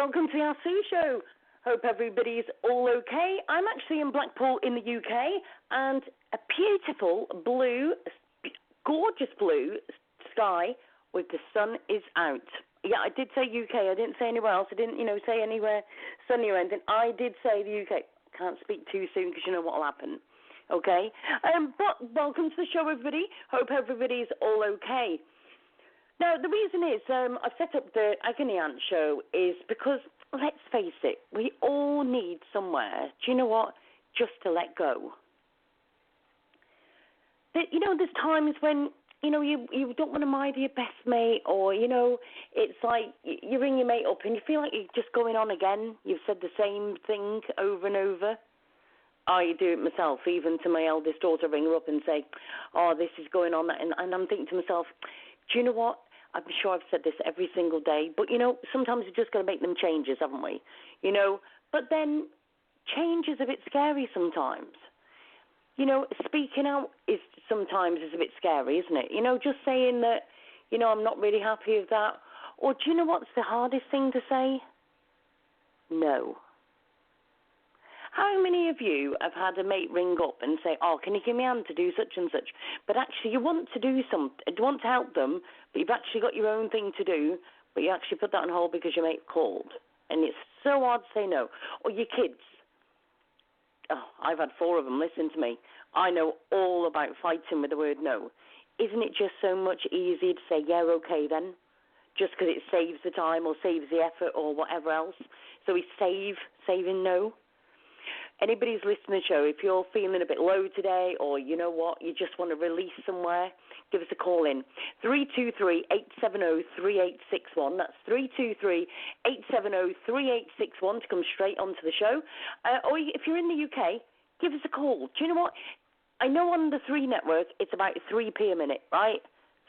welcome to our Sue Show. Hope everybody's all okay. I'm actually in Blackpool in the UK, and a beautiful blue, gorgeous blue sky with the sun is out. Yeah, I did say UK. I didn't say anywhere else. I didn't, say anywhere sunny or anything. I did say the UK. Can't speak too soon because you know what will happen. Okay? But welcome to the show, everybody. Hope everybody's all okay. Now, the reason is I've set up the Agony Aunt Show is because, let's face it, we all need somewhere, do you know what, just to let go. There's times when, you don't want to mind your best mate or, it's like you ring your mate up and you feel like you're just going on again. You've said the same thing over and over. I do it myself, even to my eldest daughter, ring her up and say, oh, this is going on. And I'm thinking to myself, do you know what? I'm sure I've said this every single day, but, sometimes we've just got to make them changes, haven't we? But then change is a bit scary sometimes. Speaking out is sometimes a bit scary, isn't it? Just saying that, I'm not really happy with that. Or do you know what's the hardest thing to say? No. How many of you have had a mate ring up and say, oh, can you give me a hand to do such and such? But actually you want to do something, you want to help them, but you've actually got your own thing to do, but you actually put that on hold because your mate called. And it's so hard to say no. Or your kids. Oh, I've had 4 of them. Listen to me. I know all about fighting with the word no. Isn't it just so much easier to say, yeah, okay then? Just because it saves the time or saves the effort or whatever else. So we saving no. Anybody's listening to the show, if you're feeling a bit low today or you know what, you just want to release somewhere, give us a call in. 323-870-3861. That's 323-870-3861 to come straight onto the show. Or if you're in the UK, give us a call. Do you know what? I know on the 3 network, it's about 3p a minute, right?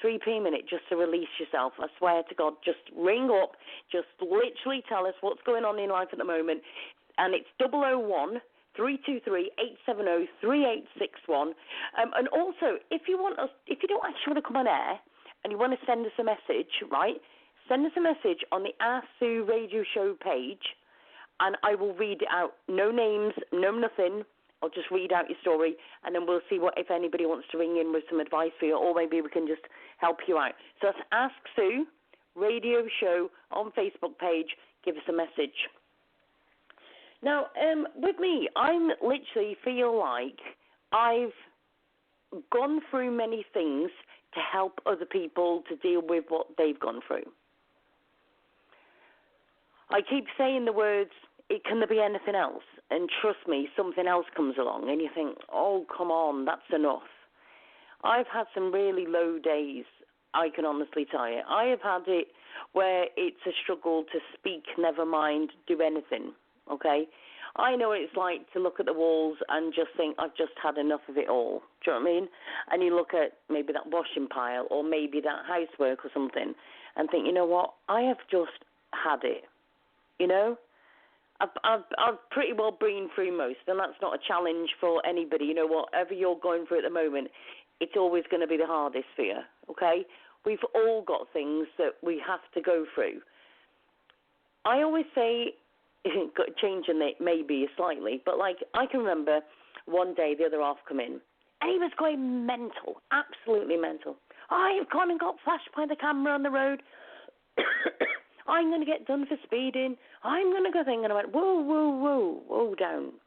3p a minute just to release yourself. I swear to God, just ring up, just literally tell us what's going on in life at the moment. And it's 001 323-870-3861. And also, if you don't actually want to come on air and you want to send us a message, right, send us a message on the Ask Sue Radio Show page, and I will read it out. No names, no nothing. I'll just read out your story, and then we'll see if anybody wants to ring in with some advice for you, or maybe we can just help you out. So that's Ask Sue Radio Show on Facebook page. Give us a message. Now, with me, I literally feel like I've gone through many things to help other people to deal with what they've gone through. I keep saying the words, can there be anything else? And trust me, something else comes along and you think, oh, come on, that's enough. I've had some really low days, I can honestly tell you. I have had it where it's a struggle to speak, never mind, do anything. Okay, I know what it's like to look at the walls and just think, I've just had enough of it all. Do you know what I mean? And you look at maybe that washing pile or maybe that housework or something and think, you know what, I have just had it. I've pretty well been through most, and that's not a challenge for anybody. Whatever you're going through at the moment, it's always going to be the hardest for you. Okay, we've all got things that we have to go through. I always say, changing it maybe slightly, but like I can remember one day the other half come in and he was going mental, absolutely mental. I've gone and got flashed by the camera on the road. I'm going to get done for speeding. I'm going to go thing. And I went, whoa down. And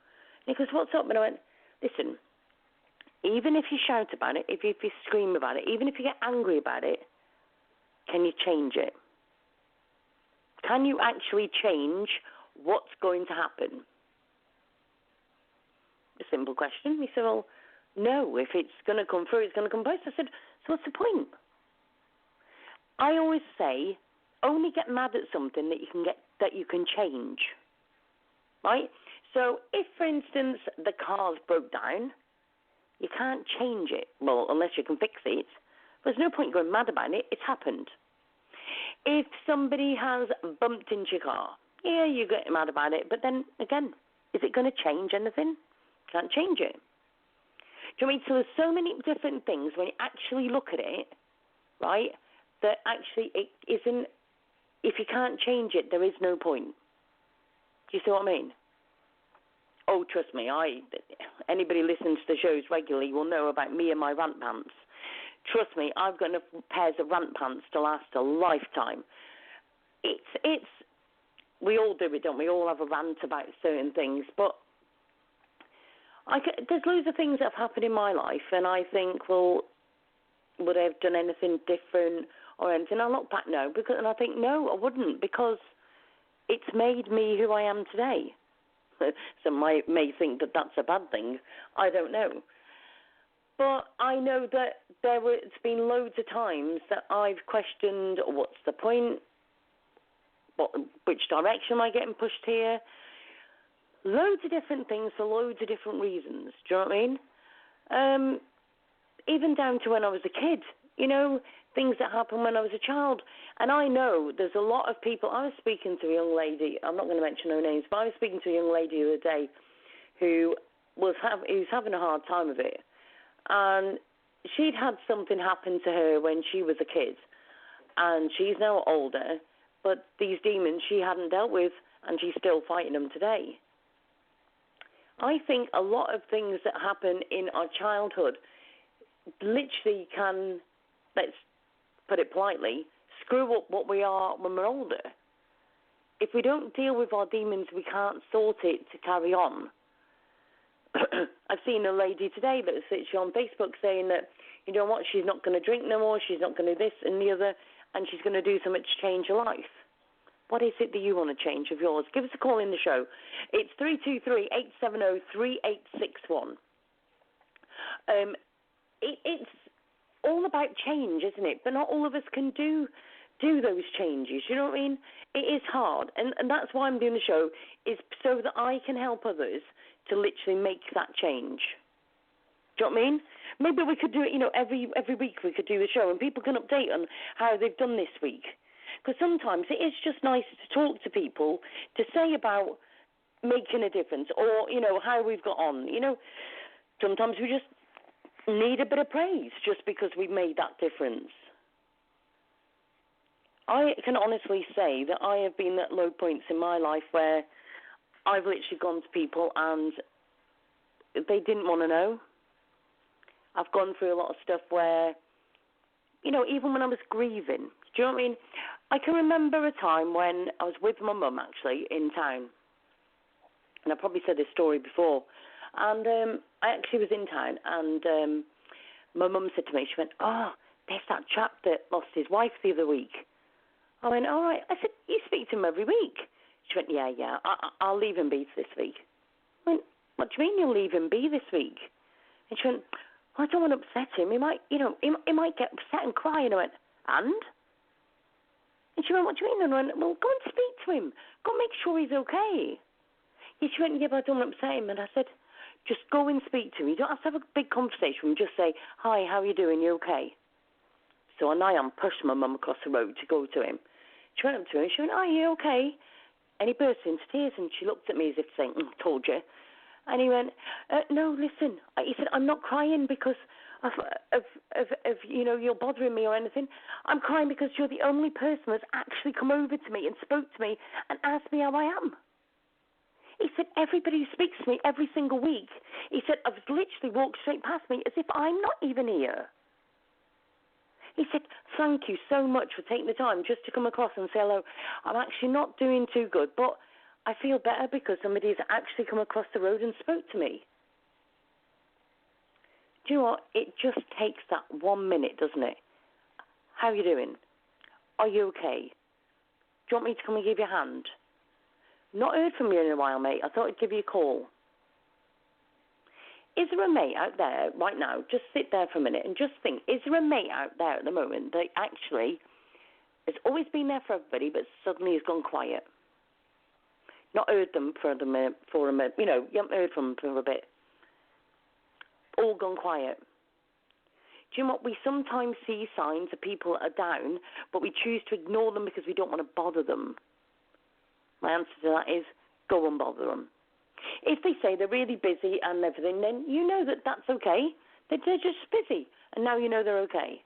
he goes, what's up? And I went, listen, even if you shout about it, if you scream about it, even if you get angry about it, can you change it? Can you actually change what's going to happen? A simple question. He said, well, no, if it's going to come through, it's going to come through. I said, so what's the point? I always say, only get mad at something that you can change, right? So if, for instance, the car's broke down, you can't change it. Well, unless you can fix it. There's no point going mad about it. It's happened. If somebody has bumped into your car, yeah, you get mad about it. But then, again, is it going to change anything? Can't change it. Do you know what I mean? So there's so many different things when you actually look at it, right, that actually it isn't, if you can't change it, there is no point. Do you see what I mean? Oh, trust me, anybody listens to the shows regularly will know about me and my rant pants. Trust me, I've got enough pairs of rant pants to last a lifetime. It's we all do it, don't we? We all have a rant about certain things, but there's loads of things that have happened in my life, and I think, well, would I have done anything different or anything? I look back now, and I think, no, I wouldn't, because it's made me who I am today. Some may think that that's a bad thing. I don't know. But I know that it's been loads of times that I've questioned, what's the point? Which direction am I getting pushed here? Loads of different things for loads of different reasons. Do you know what I mean? Even down to when I was a kid, things that happened when I was a child. And I know there's a lot of people. I was speaking to a young lady. I'm not going to mention her names, but I was speaking to a young lady the other day who's having a hard time of it. And she'd had something happen to her when she was a kid. And she's now older, but these demons she hadn't dealt with, and she's still fighting them today. I think a lot of things that happen in our childhood literally can, let's put it politely, screw up what we are when we're older. If we don't deal with our demons, we can't sort it to carry on. I've seen a lady today that sits on Facebook saying that, you know what, she's not going to drink no more, she's not going to do this and the other, and she's going to do something to change her life. What is it that you want to change of yours? Give us a call in the show. It's 323-870-3861. It's all about change, isn't it? But not all of us can do those changes. You know what I mean? It is hard, and that's why I'm doing the show, is so that I can help others to literally make that change. Do you know what I mean? Maybe we could do it, every week we could do the show, and people can update on how they've done this week. Because sometimes it is just nice to talk to people, to say about making a difference, or, how we've got on. Sometimes we just need a bit of praise just because we've made that difference. I can honestly say that I have been at low points in my life where I've literally gone to people and they didn't want to know. I've gone through a lot of stuff where, even when I was grieving, do you know what I mean? I can remember a time when I was with my mum, actually, in town. And I probably said this story before. And I actually was in town, and my mum said to me, she went, oh, there's that chap that lost his wife the other week. I went, all right. I said, you speak to him every week. She went, yeah, I'll leave him be this week. I went, what do you mean you'll leave him be this week? And she went, well, I don't want to upset him. He might, he might get upset and cry. And I went, and? And she went, what do you mean? And I went, well, go and speak to him. Go and make sure he's okay. And she went, yeah, but I don't want to upset him. And I said, just go and speak to him. You don't have to have a big conversation with him. Just say, hi, how are you doing? You okay? So I pushed my mum across the road to go to him. She went up to him. She went, are you okay? And he burst into tears, and she looked at me as if saying, told you. And he went, no, listen. He said, I'm not crying because of you're bothering me or anything. I'm crying because you're the only person that's actually come over to me and spoke to me and asked me how I am. He said, everybody who speaks to me every single week, he said, I've literally walked straight past me as if I'm not even here. He said, thank you so much for taking the time just to come across and say hello. I'm actually not doing too good, but I feel better because somebody's actually come across the road and spoke to me. Do you know what? It just takes that 1 minute, doesn't it? How are you doing? Are you okay? Do you want me to come and give you a hand? Not heard from you in a while, mate. I thought I'd give you a call. Is there a mate out there right now? Just sit there for a minute and just think, is there a mate out there at the moment that actually has always been there for everybody but suddenly has gone quiet? Not heard them for a minute, you haven't heard from them for a bit. All gone quiet. Do you know what? We sometimes see signs that people are down, but we choose to ignore them because we don't want to bother them. My answer to that is go and bother them. If they say they're really busy and everything, then you know that that's okay. They're just busy, and now you know they're okay.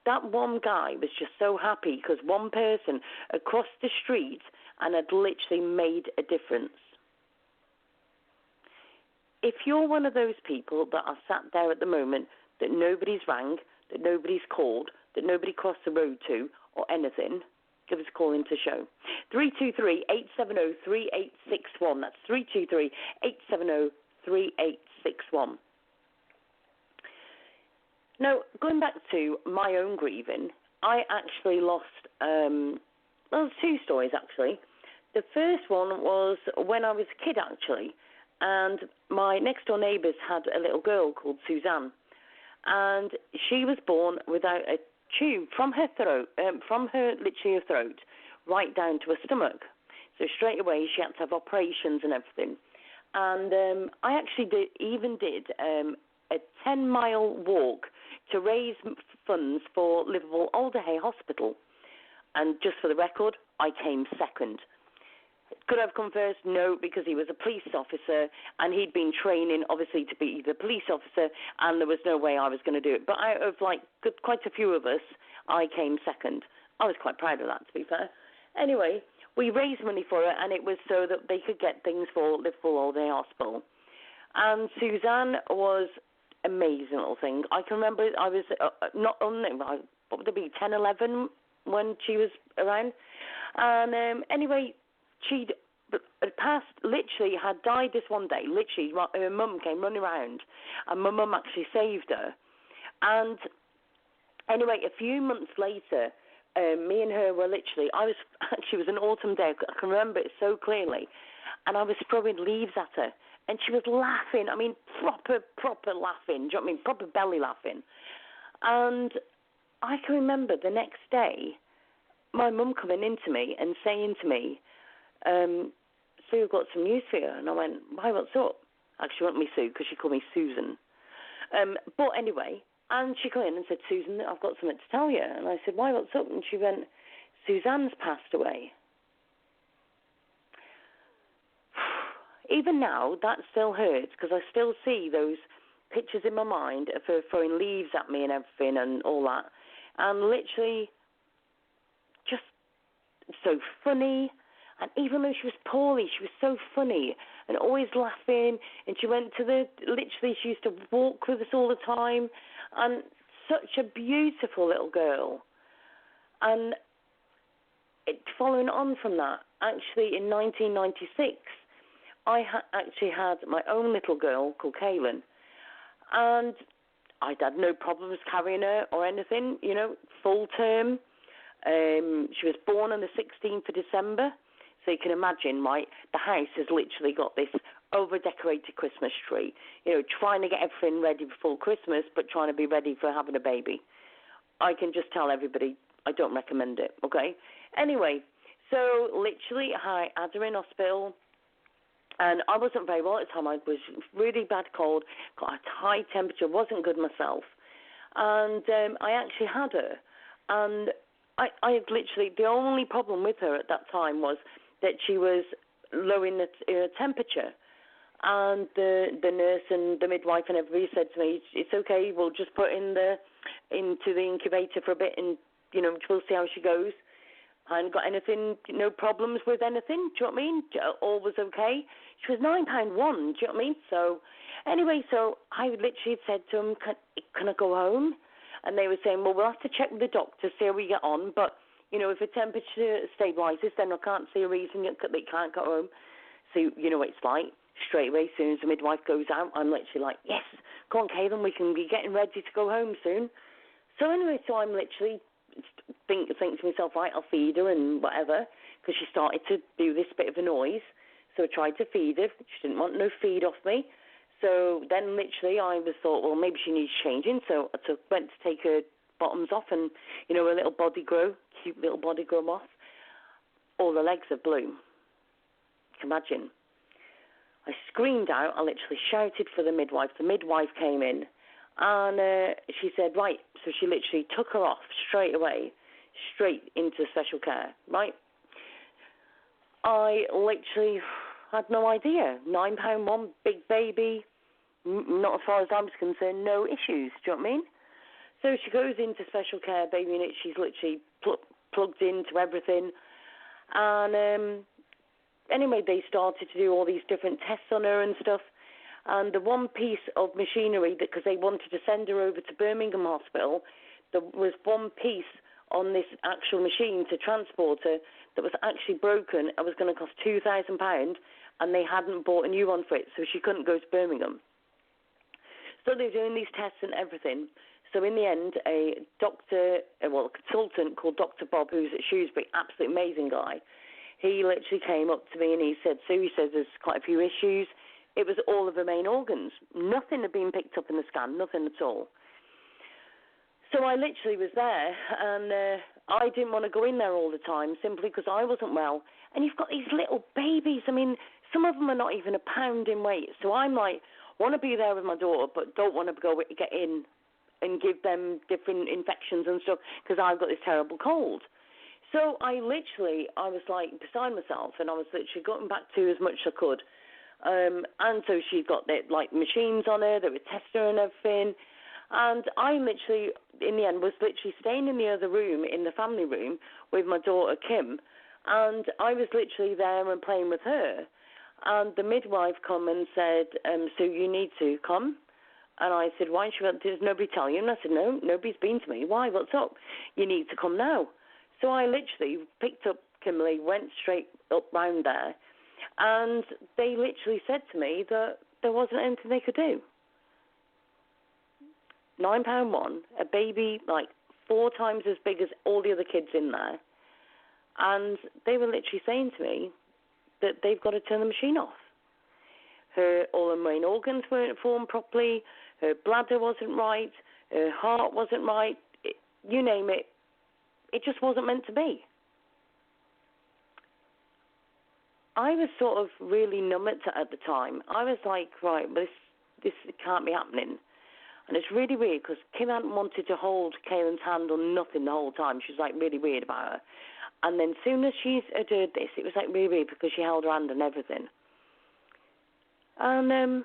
that one guy was just so happy because one person across the street and had literally made a difference. If you're one of those people that are sat there at the moment that nobody's rang, that nobody's called, that nobody crossed the road to or anything, give us a call into the show. 323-870-3861. That's 323-870-3861. Now, going back to my own grieving, I actually lost, two stories actually. The first one was when I was a kid actually, and my next door neighbours had a little girl called Suzanne, and she was born without a tube from her throat, literally her throat, right down to her stomach. So straight away she had to have operations and everything. And I actually did a 10-mile walk to raise funds for Liverpool Alder Hey Hospital. And just for the record, I came second. Could I have come first? No, because he was a police officer and he'd been training, obviously, to be the police officer, and there was no way I was going to do it. But out of, quite a few of us, I came second. I was quite proud of that, to be fair. Anyway, we raised money for it, and it was so that they could get things for Liverpool All Day Hospital. And Suzanne was an amazing little thing. I can remember I was what would it be, 10, 11 when she was around. And anyway, she'd passed, literally had died this one day. Literally, her mum came running around, and my mum actually saved her. And anyway, a few months later, me and her were literally, it was an autumn day, I can remember it so clearly, and I was throwing leaves at her, and she was laughing, proper laughing, do you know what I mean, proper belly laughing. And I can remember the next day, my mum coming into me and saying to me, Sue, I've got some news for you. And I went, why, what's up? Actually, she won't me Sue because she called me Susan. But anyway, and she came in and said, Susan, I've got something to tell you. And I said, why, what's up? And she went, Suzanne's passed away. Even now, that still hurts because I still see those pictures in my mind of her throwing leaves at me and everything and all that. And literally just so funny. And even though she was poorly, she was so funny and always laughing. And she went to she used to walk with us all the time. And such a beautiful little girl. And following on from that, actually in 1996, I actually had my own little girl called Kaylin. And I'd had no problems carrying her or anything, full term. She was born on the 16th of December. So you can imagine, right, the house has literally got this over-decorated Christmas tree, trying to get everything ready before Christmas, but trying to be ready for having a baby. I can just tell everybody I don't recommend it, okay? Anyway, so literally I had her in hospital, and I wasn't very well at the time. I was really bad cold, got a high temperature, wasn't good myself. And I actually had her, and I literally, the only problem with her at that time was that she was low in her temperature. And the nurse and the midwife and everybody said to me, it's okay, we'll just put into the incubator for a bit and, we'll see how she goes. I hadn't got anything, no problems with anything, do you know what I mean? All was okay. She was £9.1, do you know what I mean? So anyway, so I literally said to them, can I go home? And they were saying, well, we'll have to check with the doctor, see how we get on, but if the temperature stabilises, then I can't see a reason that they can't go home. So, what it's like. Straight away, as soon as the midwife goes out, I'm literally like, yes, come on, Kaylin, we can be getting ready to go home soon. So anyway, so I'm literally think to myself, right, I'll feed her and whatever, because she started to do this bit of a noise. So I tried to feed her. She didn't want no feed off me. So then literally I thought, well, maybe she needs changing. So I went to take her bottoms off and, her little body grow, cute little body grow off. All the legs are blue. Imagine. I screamed out. I literally shouted for the midwife. The midwife came in and she said, right. So she literally took her off straight away, straight into special care, right? I literally had no idea. £9.1, big baby, not as far as I was concerned, no issues. Do you know what I mean? So she goes into special care, baby unit. She's literally plugged into everything. And anyway, they started to do all these different tests on her and stuff. And the one piece of machinery, because they wanted to send her over to Birmingham Hospital, there was one piece on this actual machine to transport her that was actually broken. It was going to cost £2,000, and they hadn't bought a new one for it, so she couldn't go to Birmingham. So they were doing these tests and everything. So in the end, a consultant called Dr. Bob, who's at Shrewsbury, absolutely amazing guy, he literally came up to me and he said, Sue, he says, there's quite a few issues. It was all of her main organs. Nothing had been picked up in the scan, nothing at all. So I literally was there, and I didn't want to go in there all the time simply because I wasn't well. And you've got these little babies. I mean, some of them are not even a pound in weight. So I'm like, want to be there with my daughter, but don't want to get in and give them different infections and stuff because I've got this terrible cold. So I was like beside myself, and I was literally going back to as much as I could. And so she got machines on her, they were testing her and everything. And I literally, in the end, was literally staying in the other room, in the family room, with my daughter Kim. And I was literally there and playing with her. And the midwife come and said, so you need to come. And I said, why? She went, did nobody tell you? And I said, no, nobody's been to me. Why? What's up? You need to come now. So I literally picked up Kimberly, went straight up round there. And they literally said to me that there wasn't anything they could do. £9 one, a baby like 4 times as big as all the other kids in there. And they were literally saying to me that they've got to turn the machine off. All her main organs weren't formed properly, her bladder wasn't right, her heart wasn't right, you name it, it just wasn't meant to be. I was sort of really numb at the time. I was like, right, this can't be happening. And it's really weird because Kim hadn't wanted to hold Kaylin's hand or nothing the whole time. She was like really weird about her. And then as soon as she heard this, it was like really weird because she held her hand and everything. And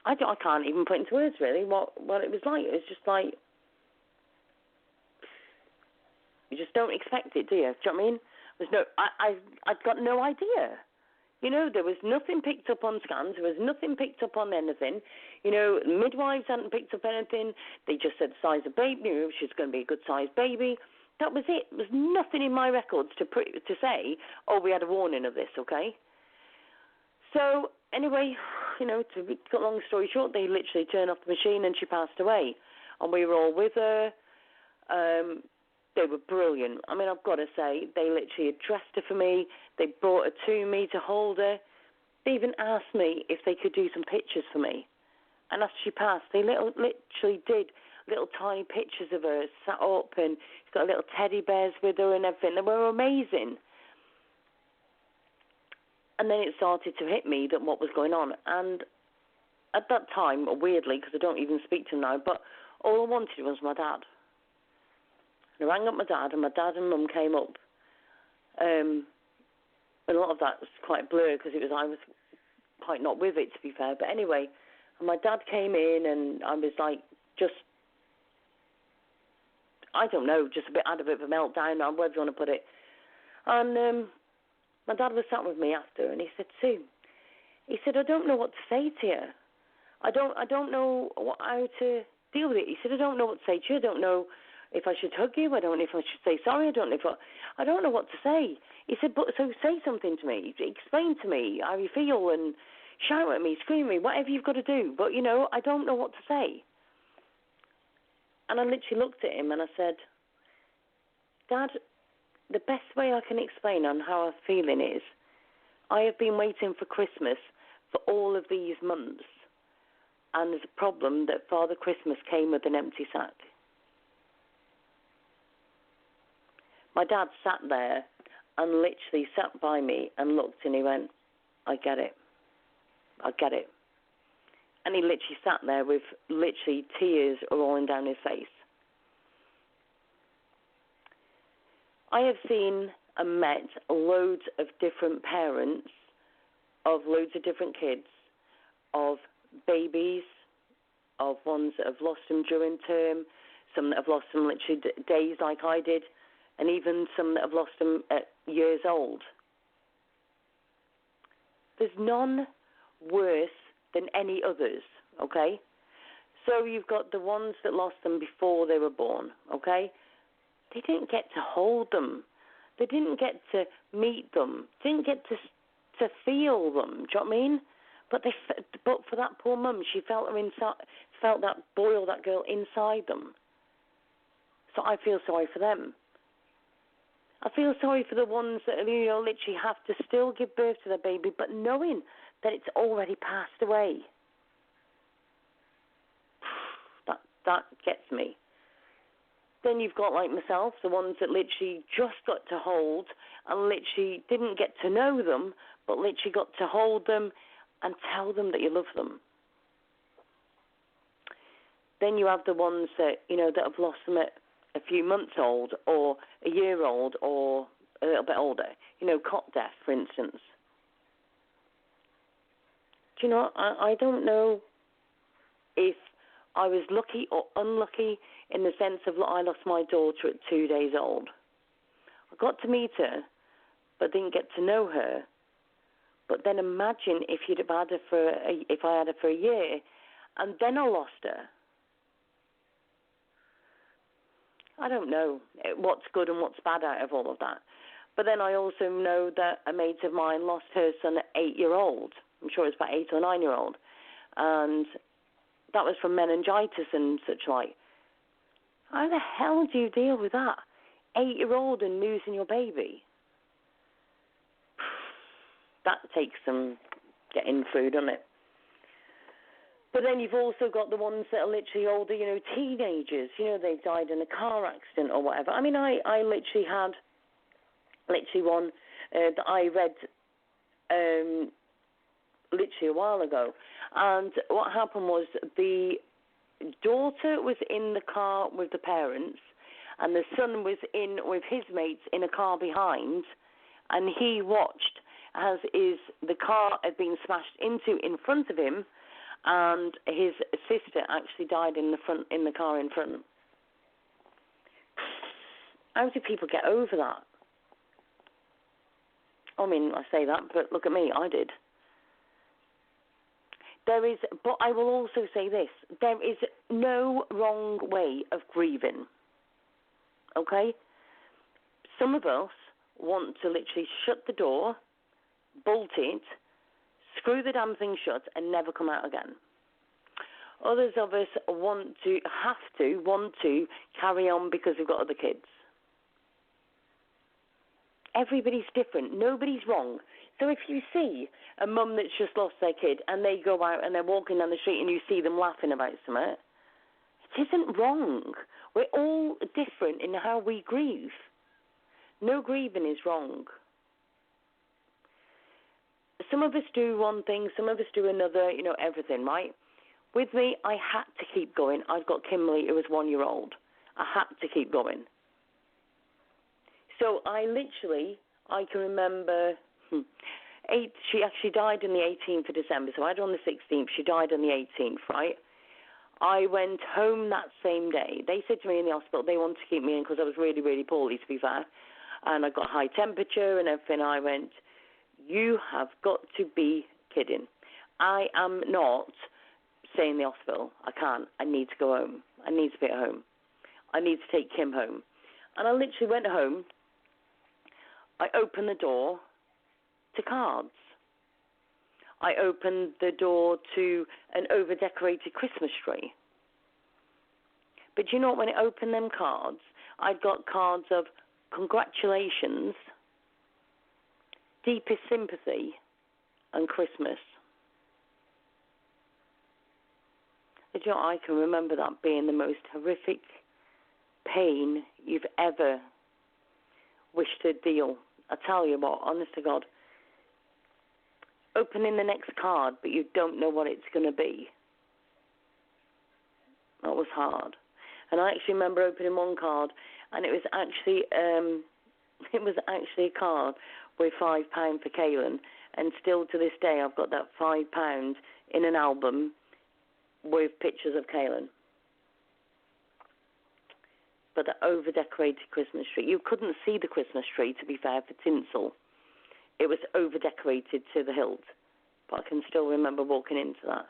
I can't even put into words really what it was like. It was just like, you just don't expect it, do you? Do you know what I mean? I'd got no idea. You know, there was nothing picked up on scans. There was nothing picked up on anything. You know, midwives hadn't picked up anything. They just said size of baby. You know, she's going to be a good-sized baby. That was it. There was nothing in my records to say, oh, we had a warning of this, okay? So, anyway, you know, to cut a long story short, they literally turned off the machine and she passed away. And we were all with her. They were brilliant. I mean, I've got to say, they literally had dressed her for me. They brought her to me to hold her. They even asked me if they could do some pictures for me. And after she passed, they literally did little tiny pictures of her sat up, and she's got little teddy bears with her and everything. They were amazing. And then it started to hit me that what was going on. And at that time, weirdly, because I don't even speak to him now, but all I wanted was my dad. And I rang up my dad, and my dad and mum came up. And a lot of that was quite blurred because I was quite not with it, to be fair. But anyway, and my dad came in, and I was like, just, I don't know, just a bit out of it of a meltdown, or whatever you want to put it. And my dad was sat with me after, and he said, Sue, he said, I don't know what to say to you. I don't know how to deal with it. He said, I don't know what to say to you. I don't know if I should hug you. I don't know if I should say sorry. I don't know what to say. He said, but so say something to me. Explain to me how you feel and shout at me, scream at me, whatever you've got to do. But, you know, I don't know what to say. And I literally looked at him and I said, Dad, the best way I can explain on how I'm feeling is I have been waiting for Christmas for all of these months. And there's a problem that Father Christmas came with an empty sack. My dad sat there and literally sat by me and looked, and he went, I get it. I get it. And he literally sat there with literally tears rolling down his face. I have seen and met loads of different parents of loads of different kids, of babies, of ones that have lost them during term, some that have lost them literally days like I did, and even some that have lost them at years old. There's none worse than any others, okay? So you've got the ones that lost them before they were born, okay? They didn't get to hold them. They didn't get to meet them. Didn't get to feel them. Do you know what I mean? But for that poor mum, she felt that boy or that girl inside them. So I feel sorry for them. I feel sorry for the ones that literally have to still give birth to their baby, but knowing that it's already passed away. That gets me. Then you've got, like myself, the ones that literally just got to hold and literally didn't get to know them, but literally got to hold them and tell them that you love them. Then you have the ones that, that have lost them at a few months old or a year old or a little bit older. Cot death, for instance. Do you know, I don't know if I was lucky or unlucky in the sense of I lost my daughter at 2 days old. I got to meet her, but didn't get to know her. But then imagine if I had her for a year, and then I lost her. I don't know what's good and what's bad out of all of that. But then I also know that a mate of mine lost her son at 8-year-old. I'm sure it's about 8 or 9-year-old. And that was from meningitis and such like. How the hell do you deal with that? 8-year-old and losing your baby? That takes some getting through, doesn't it? But then you've also got the ones that are literally older, teenagers. They've died in a car accident or whatever. I mean, I literally had one that I read literally a while ago. And what happened was the daughter was in the car with the parents and the son was in with his mates in a car behind, and he watched as the car had been smashed into in front of him, and his sister actually died in the car in front. How do people get over that? I mean, I say that, but look at me, I did. But I will also say this, there is no wrong way of grieving, okay? Some of us want to literally shut the door, bolt it, screw the damn thing shut and never come out again. Others of us want to carry on because we've got other kids. Everybody's different. Nobody's wrong. So if you see a mum that's just lost their kid and they go out and they're walking down the street and you see them laughing about something, it isn't wrong. We're all different in how we grieve. No grieving is wrong. Some of us do one thing, some of us do another, everything, right? With me, I had to keep going. I've got Kimberly, who was 1-year-old. I had to keep going. So I can remember, she actually died on the 18th of December, so I had her on the 16th, she died on the 18th, right? I went home that same day. They said to me in the hospital they wanted to keep me in because I was really, really poorly, to be fair, and I got high temperature and everything. I went, you have got to be kidding. I am not staying in the hospital. I can't. I need to go home. I need to be at home. I need to take Kim home. And I literally went home. I opened the door to cards. I opened the door to an over-decorated Christmas tree. But you know what? When I opened them cards, I got cards of congratulations, deepest sympathy, and Christmas. But you know, I can remember that being the most horrific pain you've ever wished to deal. I tell you what, honest to God, opening the next card, but you don't know what it's going to be. That was hard. And I actually remember opening one card, and it was actually a card with £5 for Kaylin, and still to this day I've got that £5 in an album with pictures of Kaylin. But the over-decorated Christmas tree. You couldn't see the Christmas tree, to be fair, for tinsel. It was over-decorated to the hilt. But I can still remember walking into that.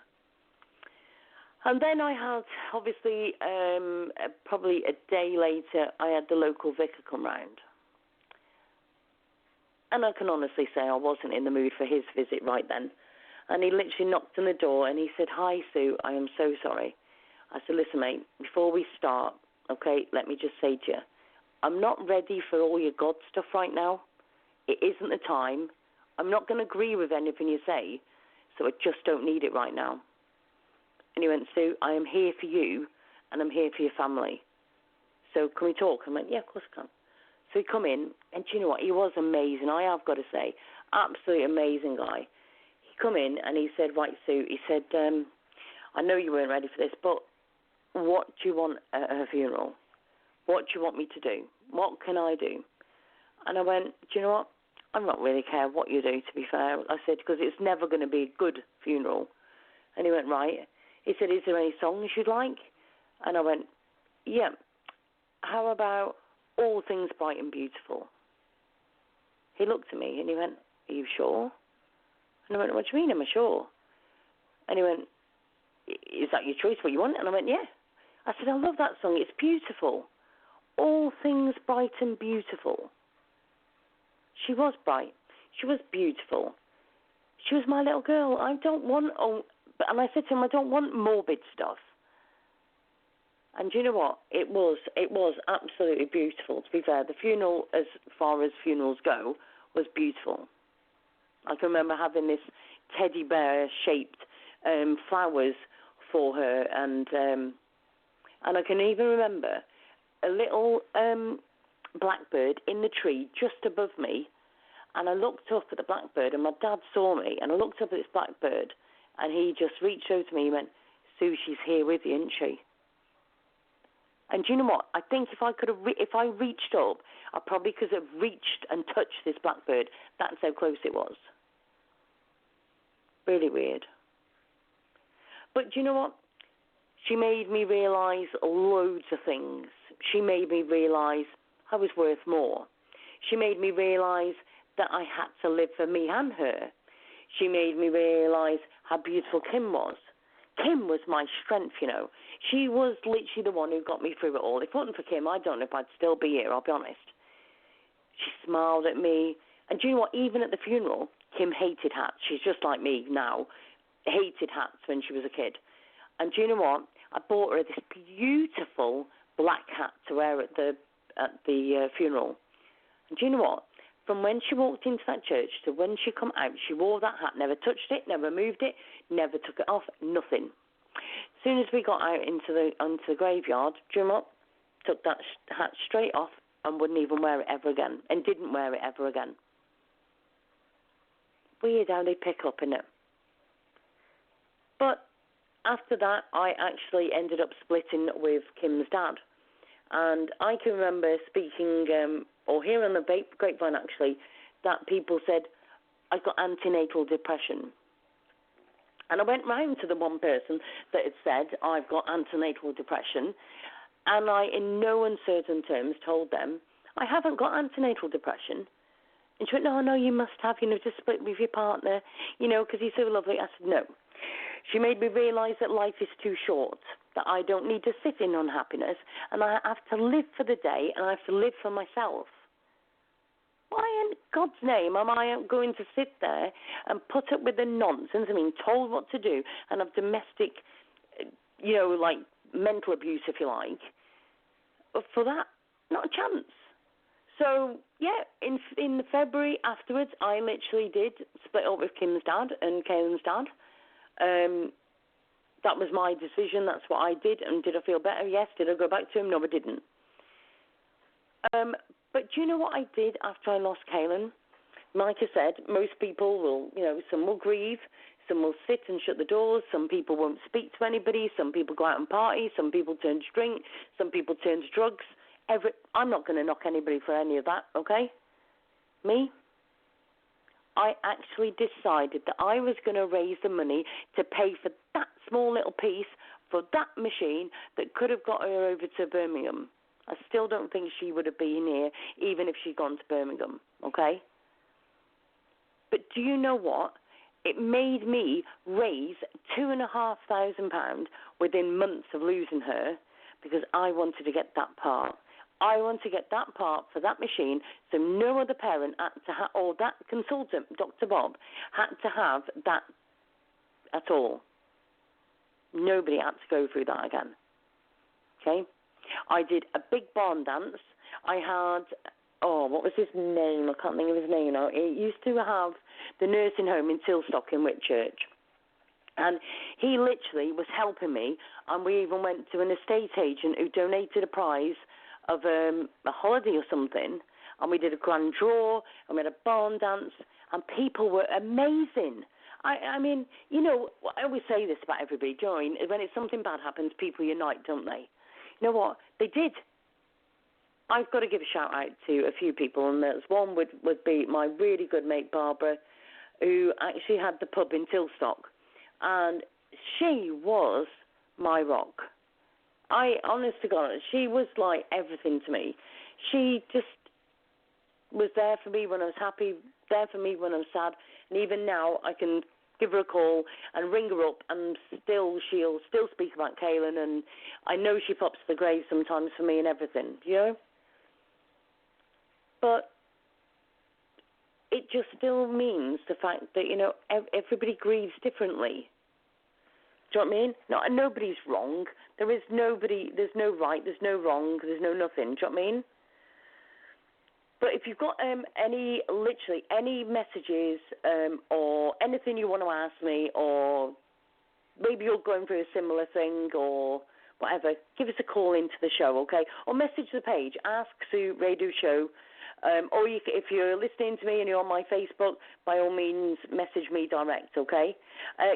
And then I had, obviously, probably a day later, I had the local vicar come round. And I can honestly say I wasn't in the mood for his visit right then. And he literally knocked on the door and he said, "Hi, Sue, I am so sorry." I said, "Listen, mate, before we start, okay, let me just say to you, I'm not ready for all your God stuff right now. It isn't the time. I'm not going to agree with anything you say, so I just don't need it right now." And he went, "Sue, I am here for you, and I'm here for your family. So can we talk?" I went, "Yeah, of course I can." So he come in, and do you know what? He was amazing, I have got to say. Absolutely amazing guy. He come in, and he said, "Right, Sue," he said, "I know you weren't ready for this, but what do you want at her funeral? What do you want me to do? What can I do?" And I went, "Do you know what? I'm not really care what you do, to be fair." I said, "Because it's never going to be a good funeral." And he went, "Right." He said, "Is there any songs you'd like?" And I went, "Yeah. How about All Things Bright and Beautiful?" He looked at me and he went, "Are you sure?" And I went, "What do you mean, am I sure?" And he went, "Is that your choice, what you want?" And I went, "Yeah." I said, "I love that song. It's beautiful. All Things Bright and Beautiful." She was bright. She was beautiful. She was my little girl. I don't want, and I said to him, I don't want morbid stuff. And do you know what? It was absolutely beautiful, to be fair. The funeral, as far as funerals go, was beautiful. I can remember having this teddy bear-shaped flowers for her, and I can even remember a little blackbird in the tree just above me, and I looked up at the blackbird, and my dad saw me, and I looked up at this blackbird, and he just reached over to me and went, "Sue, she's here with you, isn't she?" And do you know what? I think if I reached up, I probably could have reached and touched this blackbird. That's how close it was. Really weird. But do you know what? She made me realise loads of things. She made me realise I was worth more. She made me realise that I had to live for me and her. She made me realise how beautiful Kim was. Kim was my strength, you know. She was literally the one who got me through it all. If it wasn't for Kim, I don't know if I'd still be here, I'll be honest. She smiled at me. And do you know what? Even at the funeral, Kim hated hats. She's just like me now. Hated hats when she was a kid. And do you know what? I bought her this beautiful black hat to wear at the funeral. And do you know what? From when she walked into that church to when she come out, she wore that hat, never touched it, never moved it, never took it off, nothing. As soon as we got out into the graveyard, do you know what? Took that hat straight off and wouldn't even wear it ever again, and didn't wear it ever again. Weird how they pick up, innit? But after that, I actually ended up splitting with Kim's dad. And I can remember speaking, or hearing on the grapevine actually, that people said, I've got antenatal depression. And I went round to the one person that had said, I've got antenatal depression, and I, in no uncertain terms, told them, I haven't got antenatal depression. And she went, no, you must have, just split with your partner, because he's so lovely. I said, no. She made me realise that life is too short, that I don't need to sit in unhappiness, and I have to live for the day, and I have to live for myself. Why in God's name am I going to sit there and put up with the nonsense, told what to do, and have domestic, like mental abuse, if you like, for that? Not a chance. So, yeah, in February afterwards, I literally did split up with Kim's dad and Kaylin's dad. That was my decision. That's what I did. And did I feel better? Yes. Did I go back to him? No, I didn't. But do you know what I did after I lost Kaylin? Like I said, most people will, some will grieve, some will sit and shut the doors, some people won't speak to anybody, some people go out and party, some people turn to drink, some people turn to drugs. I'm not going to knock anybody for any of that, okay? Me? I actually decided that I was going to raise the money to pay for that small little piece for that machine that could have got her over to Birmingham. I still don't think she would have been here even if she'd gone to Birmingham, okay? But do you know what? It made me raise £2,500 within months of losing her because I wanted to get that part. I want to get that part for that machine so no other parent had to or that consultant, Dr. Bob, had to have that at all. Nobody had to go through that again. Okay? I did a big barn dance. I had, what was his name? I can't think of his name now. It used to have the nursing home in Tilstock in Whitchurch. And he literally was helping me, and we even went to an estate agent who donated a prize of a holiday or something, and we did a grand draw, and we had a barn dance, and people were amazing. I mean, you know, I always say this about everybody, when it's something bad happens, people unite, don't they? You know what? They did. I've got to give a shout out to a few people, and there's one would be my really good mate Barbara, who actually had the pub in Tilstock, and she was my rock. Honest to God, she was like everything to me. She just was there for me when I was happy, there for me when I'm sad, and even now I can give her a call and ring her up, and she'll still speak about Kaylin, and I know she pops the grave sometimes for me and everything, you know? But it just still means the fact that, you know, everybody grieves differently. Do you know what I mean? No, nobody's wrong. There's no right, there's no wrong, there's no nothing. Do you know what I mean? But if you've got any messages or anything you want to ask me, or maybe you're going through a similar thing or whatever, give us a call into the show, okay? Or message the page, Ask Sue Radio Show. Or if you're listening to me and you're on my Facebook, by all means, message me direct, okay?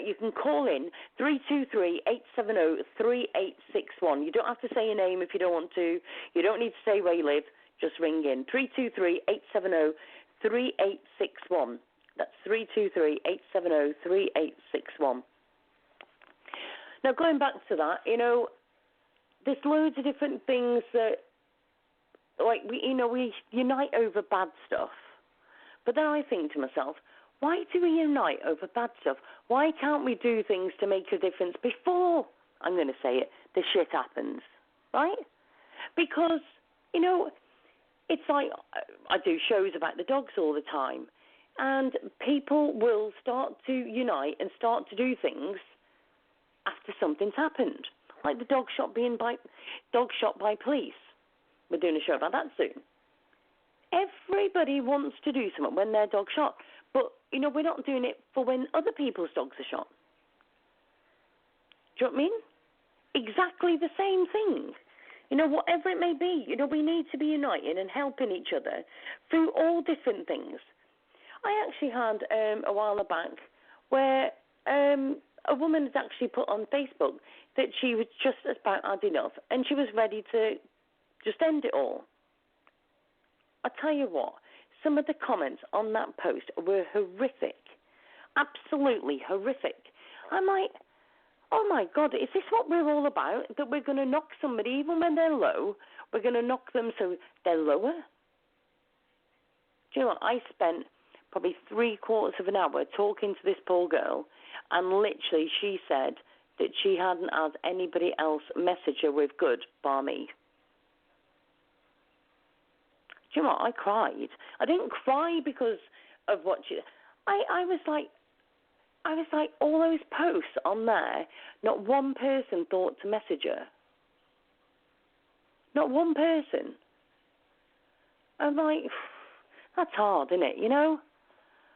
You can call in 323-870-3861. You don't have to say your name if you don't want to. You don't need to say where you live. Just ring in. 323-870-3861. That's 323-870-3861. Now, going back to that, you know, there's loads of different things that, like, we unite over bad stuff. But then I think to myself, why do we unite over bad stuff? Why can't we do things to make a difference before, I'm going to say it, the shit happens, right? Because, you know, it's like I do shows about the dogs all the time, and people will start to unite and start to do things after something's happened, like the dog shot by police. We're doing a show about that soon. Everybody wants to do something when their dog's shot, but, you know, we're not doing it for when other people's dogs are shot. Do you know what I mean? Exactly the same thing. You know, whatever it may be, you know, we need to be uniting and helping each other through all different things. I actually had a while back where a woman had actually put on Facebook that she was just about had enough and she was ready to just end it all. I tell you what, some of the comments on that post were horrific, absolutely horrific. I'm like, oh my God, is this what we're all about? That we're going to knock somebody, even when they're low, we're going to knock them so they're lower? Do you know what? I spent probably 3/4 of an hour talking to this poor girl, and literally she said that she hadn't had anybody else message her with good bar me. Do you know what? I cried. I didn't cry because of what she... I was like, all those posts on there, not one person thought to message her. Not one person. I'm like, that's hard, isn't it, you know?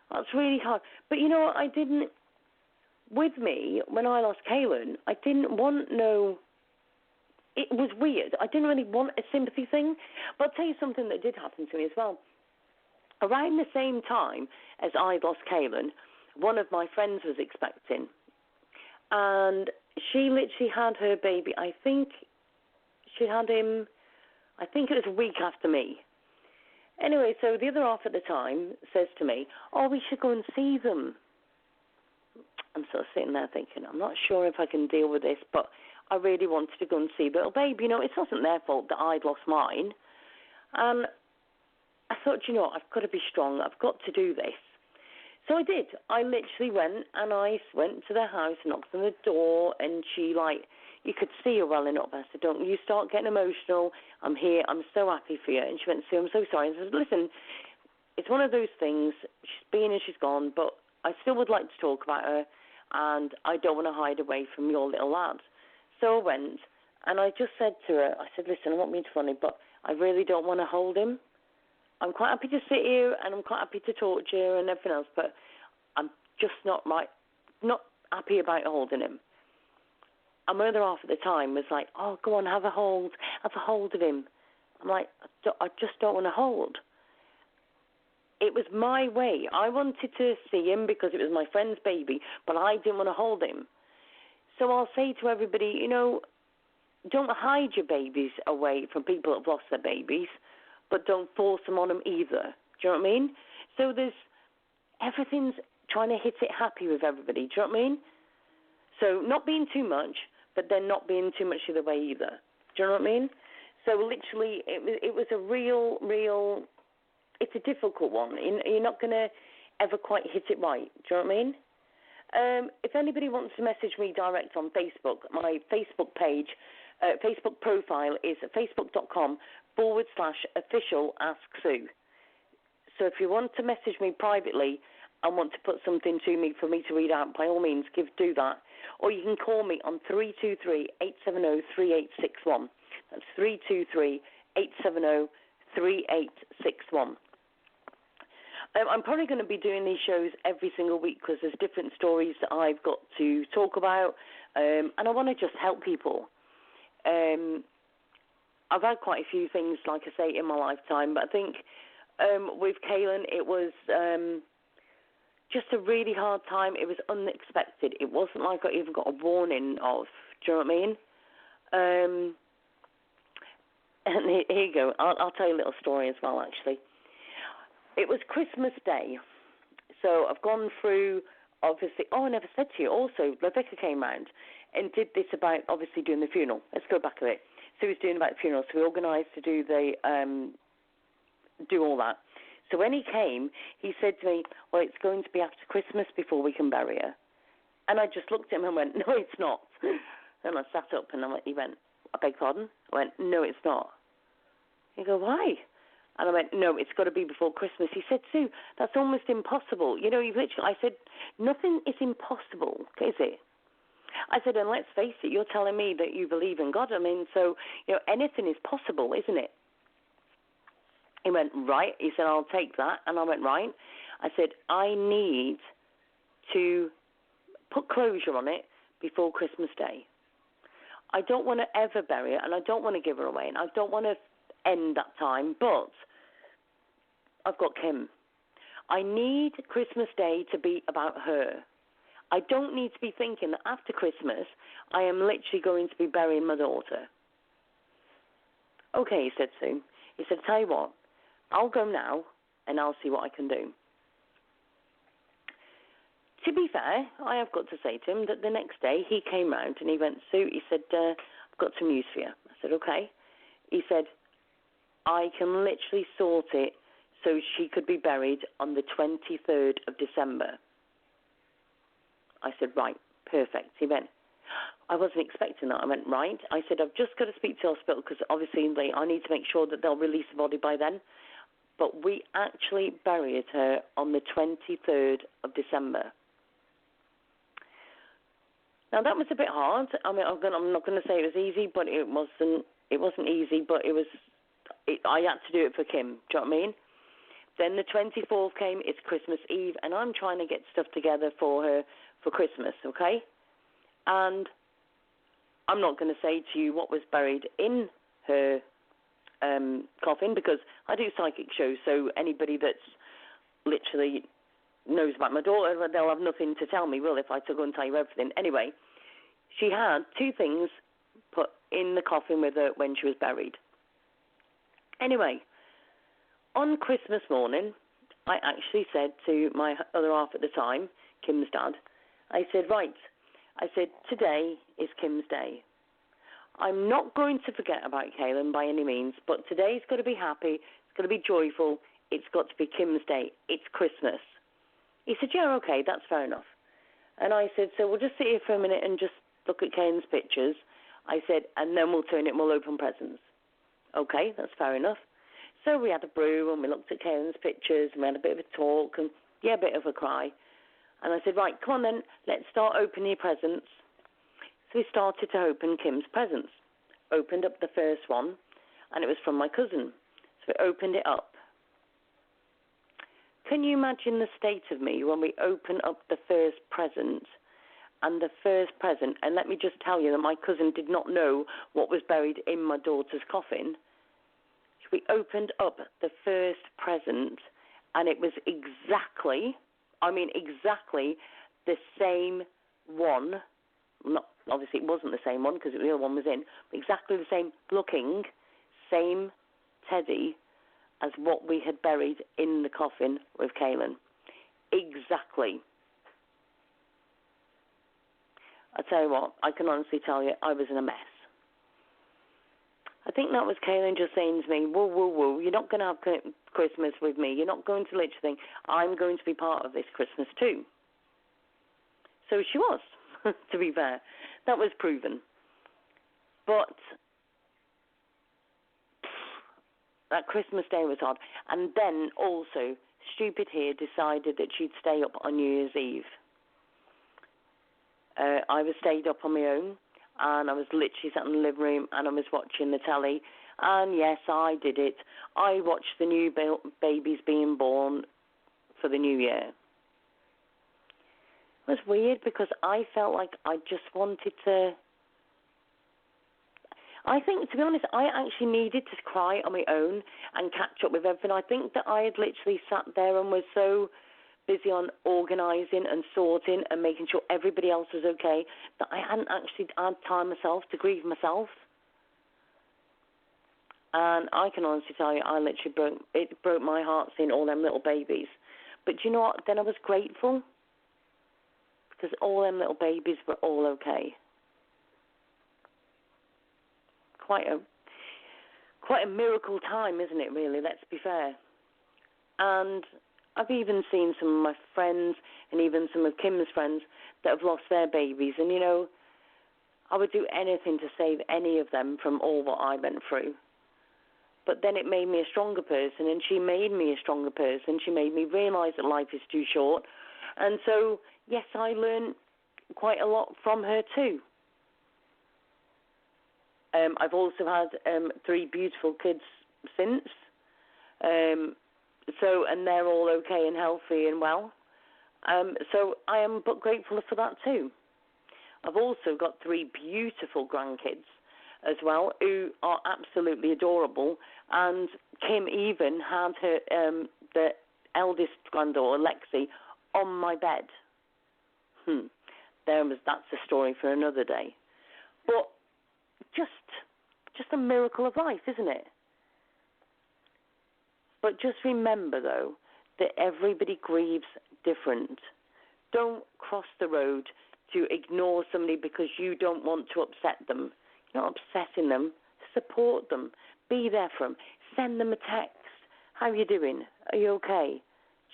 That's really hard. But you know what, I didn't... With me, when I lost Kaylin, I didn't want no... It was weird. I didn't really want a sympathy thing. But I'll tell you something that did happen to me as well. Around the same time as I lost Kaylin, one of my friends was expecting. And she literally had her baby, I think she had him, I think it was a week after me. Anyway, so the other half at the time says to me, oh, we should go and see them. I'm sort of sitting there thinking, I'm not sure if I can deal with this, but I really wanted to go and see the little baby. You know, it wasn't their fault that I'd lost mine. And I thought, you know what, I've got to be strong. I've got to do this. So I did. I literally went, and I went to their house, knocked on the door, and she, like, you could see her welling up. I said, don't you start getting emotional. I'm here. I'm so happy for you. And she went, Sue, I'm so sorry. I said, listen, it's one of those things. She's been and she's gone, but I still would like to talk about her, and I don't want to hide away from your little lad. So I went, and I just said to her, I said, listen, I won't be funny, but I really don't want to hold him. I'm quite happy to sit here, and I'm quite happy to talk to you and everything else, but I'm just not happy about holding him. And my other half at the time was like, oh, go on, have a hold of him. I'm like, I just don't want to hold. It was my way. I wanted to see him because it was my friend's baby, but I didn't want to hold him. So I'll say to everybody, you know, don't hide your babies away from people that have lost their babies, but don't force them on them either. Do you know what I mean? So everything's trying to hit it happy with everybody. Do you know what I mean? So not being too much, but then not being too much the other way either. Do you know what I mean? So literally, it was a real, it's a difficult one. You're not going to ever quite hit it right. Do you know what I mean? If anybody wants to message me direct on Facebook, my Facebook page, Facebook profile is facebook.com/official@AskSue. So if you want to message me privately and want to put something to me for me to read out, by all means, do that. Or you can call me on 323-870-3861. That's 323-870-3861. I'm probably going to be doing these shows every single week because there's different stories that I've got to talk about, and I want to just help people. I've had quite a few things, like I say, in my lifetime, but I think with Kaylin, it was just a really hard time. It was unexpected. It wasn't like I even got a warning of. Do you know what I mean? And here you go. I'll tell you a little story as well, actually. It was Christmas Day. So I've gone through, obviously, I never said to you, also, Rebecca came round and did this about, obviously, doing the funeral. Let's go back a bit. So he was doing about the funeral. So we organised to do do all that. So when he came, he said to me, well, it's going to be after Christmas before we can bury her. And I just looked at him and went, no, it's not. And I sat up and he went, I beg pardon? I went, no, it's not. He go, why? And I went, no, it's got to be before Christmas. He said, Sue, that's almost impossible. You know, I said, nothing is impossible, is it? I said, and let's face it, you're telling me that you believe in God. I mean, so, you know, anything is possible, isn't it? He went, right. He said, I'll take that. And I went, right. I said, I need to put closure on it before Christmas Day. I don't want to ever bury her, and I don't want to give her away, and I don't want to end that time, but I've got Kim. I need Christmas Day to be about her. I don't need to be thinking that after Christmas I am literally going to be burying my daughter. Okay, he said, Sue. He said, tell you what, I'll go now and I'll see what I can do. To be fair, I have got to say to him that the next day he came round and he went, Sue, he said, I've got some news for you. I said, okay. He said, I can literally sort it so she could be buried on the 23rd of December. I said, right, perfect. He went, I wasn't expecting that. I went, right. I said, I've just got to speak to the hospital because obviously I need to make sure that they'll release the body by then. But we actually buried her on the 23rd of December. Now, that was a bit hard. I mean, I'm not going to say it was easy, but it wasn't easy, but I had to do it for Kim. Do you know what I mean? Then the 24th came, it's Christmas Eve, and I'm trying to get stuff together for her for Christmas, okay? And I'm not going to say to you what was buried in her coffin because I do psychic shows, so anybody that's literally knows about my daughter, they'll have nothing to tell me, will, if I go and tell you everything. Anyway, she had two things put in the coffin with her when she was buried. Anyway, on Christmas morning, I actually said to my other half at the time, Kim's dad, I said, right, I said, today is Kim's day. I'm not going to forget about Kaylin by any means, but today's got to be happy, it's got to be joyful, it's got to be Kim's day, it's Christmas. He said, yeah, okay, that's fair enough. And I said, so we'll just sit here for a minute and just look at Kaylin's pictures. I said, and then we'll turn it and we'll open presents. Okay, that's fair enough. So we had a brew and we looked at Kaylin's pictures and we had a bit of a talk and, yeah, a bit of a cry. And I said, right, come on then, let's start opening your presents. So we started to open Kim's presents. Opened up the first one, and it was from my cousin. So we opened it up. Can you imagine the state of me when we open up the first present? And the first present, and let me just tell you that my cousin did not know what was buried in my daughter's coffin. We opened up the first present, and it was exactly the same one. Not obviously it wasn't the same one because the other one was in, but exactly the same looking, same teddy as what we had buried in the coffin with Kaylin. Exactly. I tell you what, I can honestly tell you, I was in a mess. I think that was Kaylin just saying to me, whoa, whoa, whoa, you're not going to have Christmas with me. You're not going to literally think, I'm going to be part of this Christmas too. So she was, to be fair. That was proven. But that Christmas day was hard. And then also, stupid here decided that she'd stay up on New Year's Eve. I was stayed up on my own, and I was literally sat in the living room, and I was watching the telly. And yes, I did it. I watched the new babies being born for the new year. It was weird because I felt like I just wanted to... I think, to be honest, I actually needed to cry on my own and catch up with everything. I think that I had literally sat there and was so busy on organising and sorting and making sure everybody else was okay that I hadn't actually had time myself to grieve myself. And I can honestly tell you, I literally broke my heart seeing all them little babies. But do you know what? Then I was grateful because all them little babies were all okay. Quite a miracle time, isn't it, really? Let's be fair. And I've even seen some of my friends and even some of Kim's friends that have lost their babies. And, you know, I would do anything to save any of them from all what I went through. But then it made me a stronger person, and she made me a stronger person. She made me realise that life is too short. And so, yes, I learned quite a lot from her too. I've also had 3 beautiful kids since. And they're all okay and healthy and well. So I am but grateful for that too. I've also got 3 beautiful grandkids as well who are absolutely adorable. And Kim even had her the eldest granddaughter, Lexi, on my bed. That's a story for another day. But just a miracle of life, isn't it? But just remember, though, that everybody grieves different. Don't cross the road to ignore somebody because you don't want to upset them. You're not upsetting them. Support them. Be there for them. Send them a text. How are you doing? Are you okay?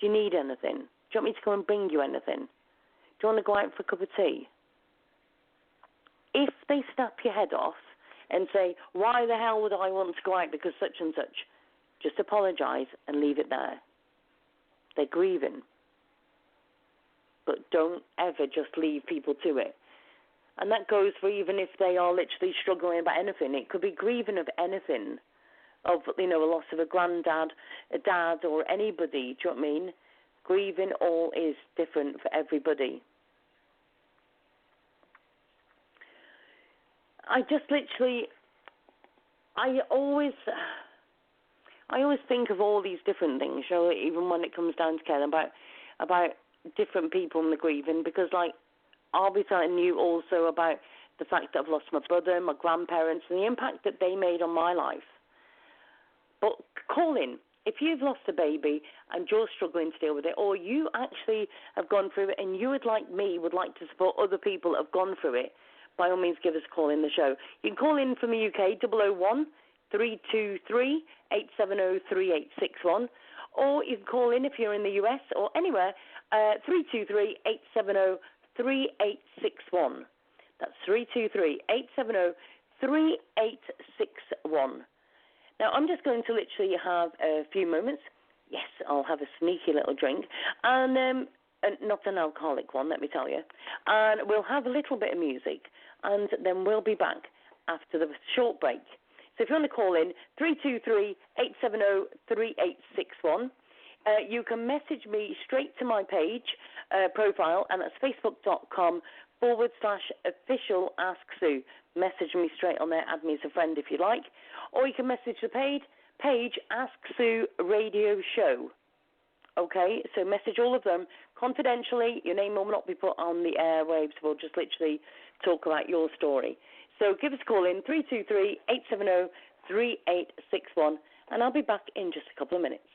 Do you need anything? Do you want me to go and bring you anything? Do you want to go out for a cup of tea? If they snap your head off and say, why the hell would I want to go out because such and such, just apologise and leave it there. They're grieving. But don't ever just leave people to it. And that goes for even if they are literally struggling about anything. It could be grieving of anything, of, you know, a loss of a granddad, a dad, or anybody. Do you know what I mean? Grieving all is different for everybody. I always think of all these different things, you know, even when it comes down to care about different people and the grieving, because, like, I'll be telling you also about the fact that I've lost my brother, my grandparents, and the impact that they made on my life. But call in. if you've lost a baby and you're struggling to deal with it, or you actually have gone through it and you would like to support other people that have gone through it, by all means give us a call in the show. You can call in from the UK, 001 323 870 3861, or you can call in if you're in the US or anywhere, 323 870 3861. That's 323 870 3861. Now, I'm just going to literally have a few moments. Yes, I'll have a sneaky little drink, and not an alcoholic one, let me tell you. And we'll have a little bit of music, and then we'll be back after the short break. So if you want to call in, 323-870-3861. You can message me straight to my page, profile, and that's facebook.com/official Ask Sue. Message me straight on there, add me as a friend if you like. Or you can message the page Ask Sue Radio Show. Okay, so message all of them confidentially. Your name will not be put on the airwaves. We'll just literally talk about your story. So give us a call in, 323-870-3861, and I'll be back in just a couple of minutes.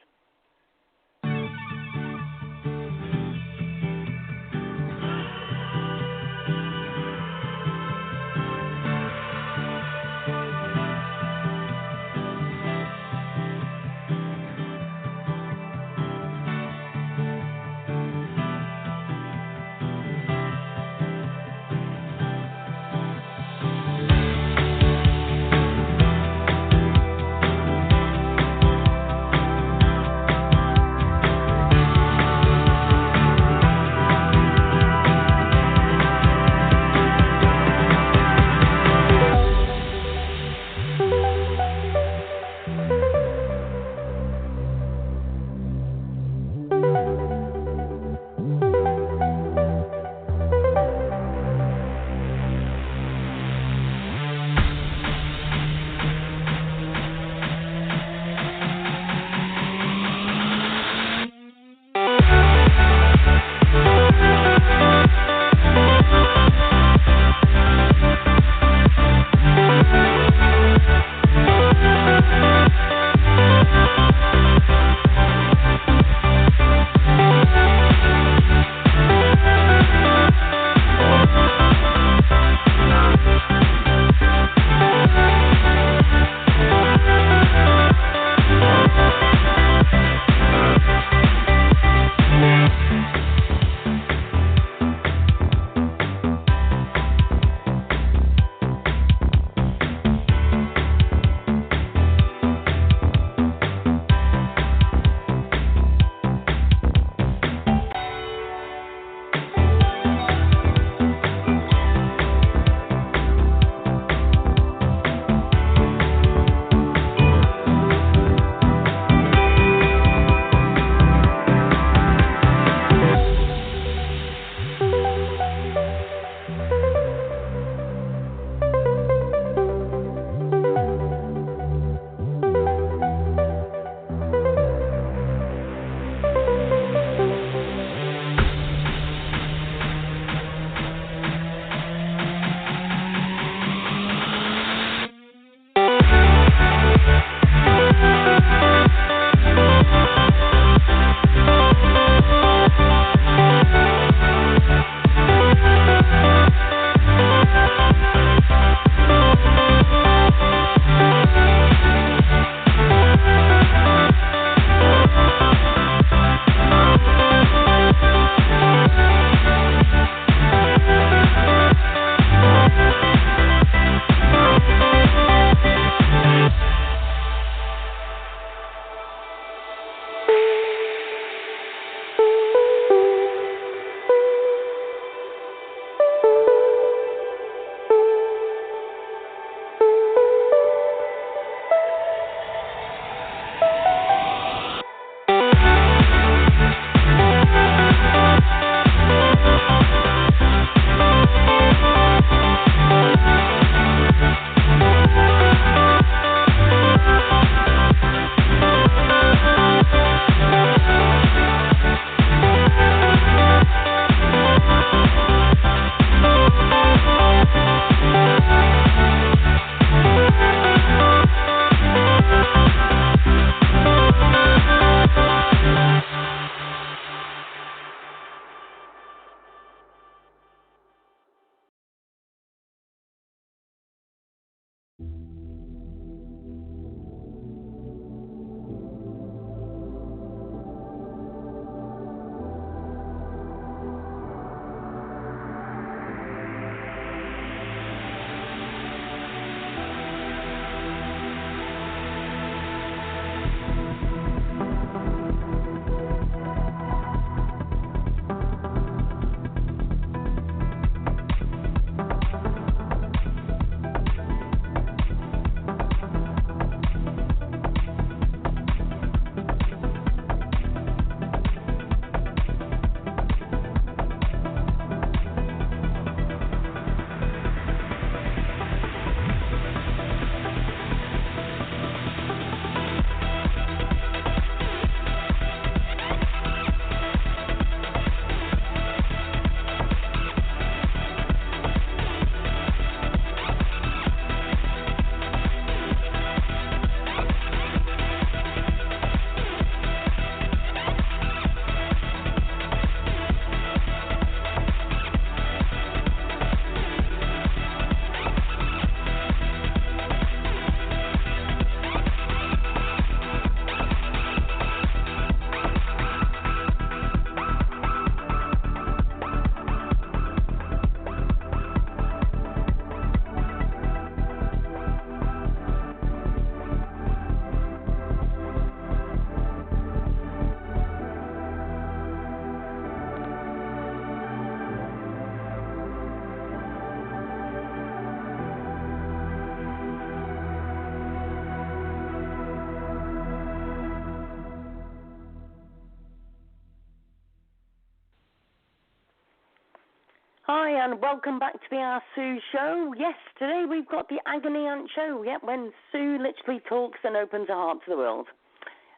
Hi, and welcome back to the Ask Sue show. Yes, today we've got the Agony Aunt Show. Yep, when Sue literally talks and opens her heart to the world.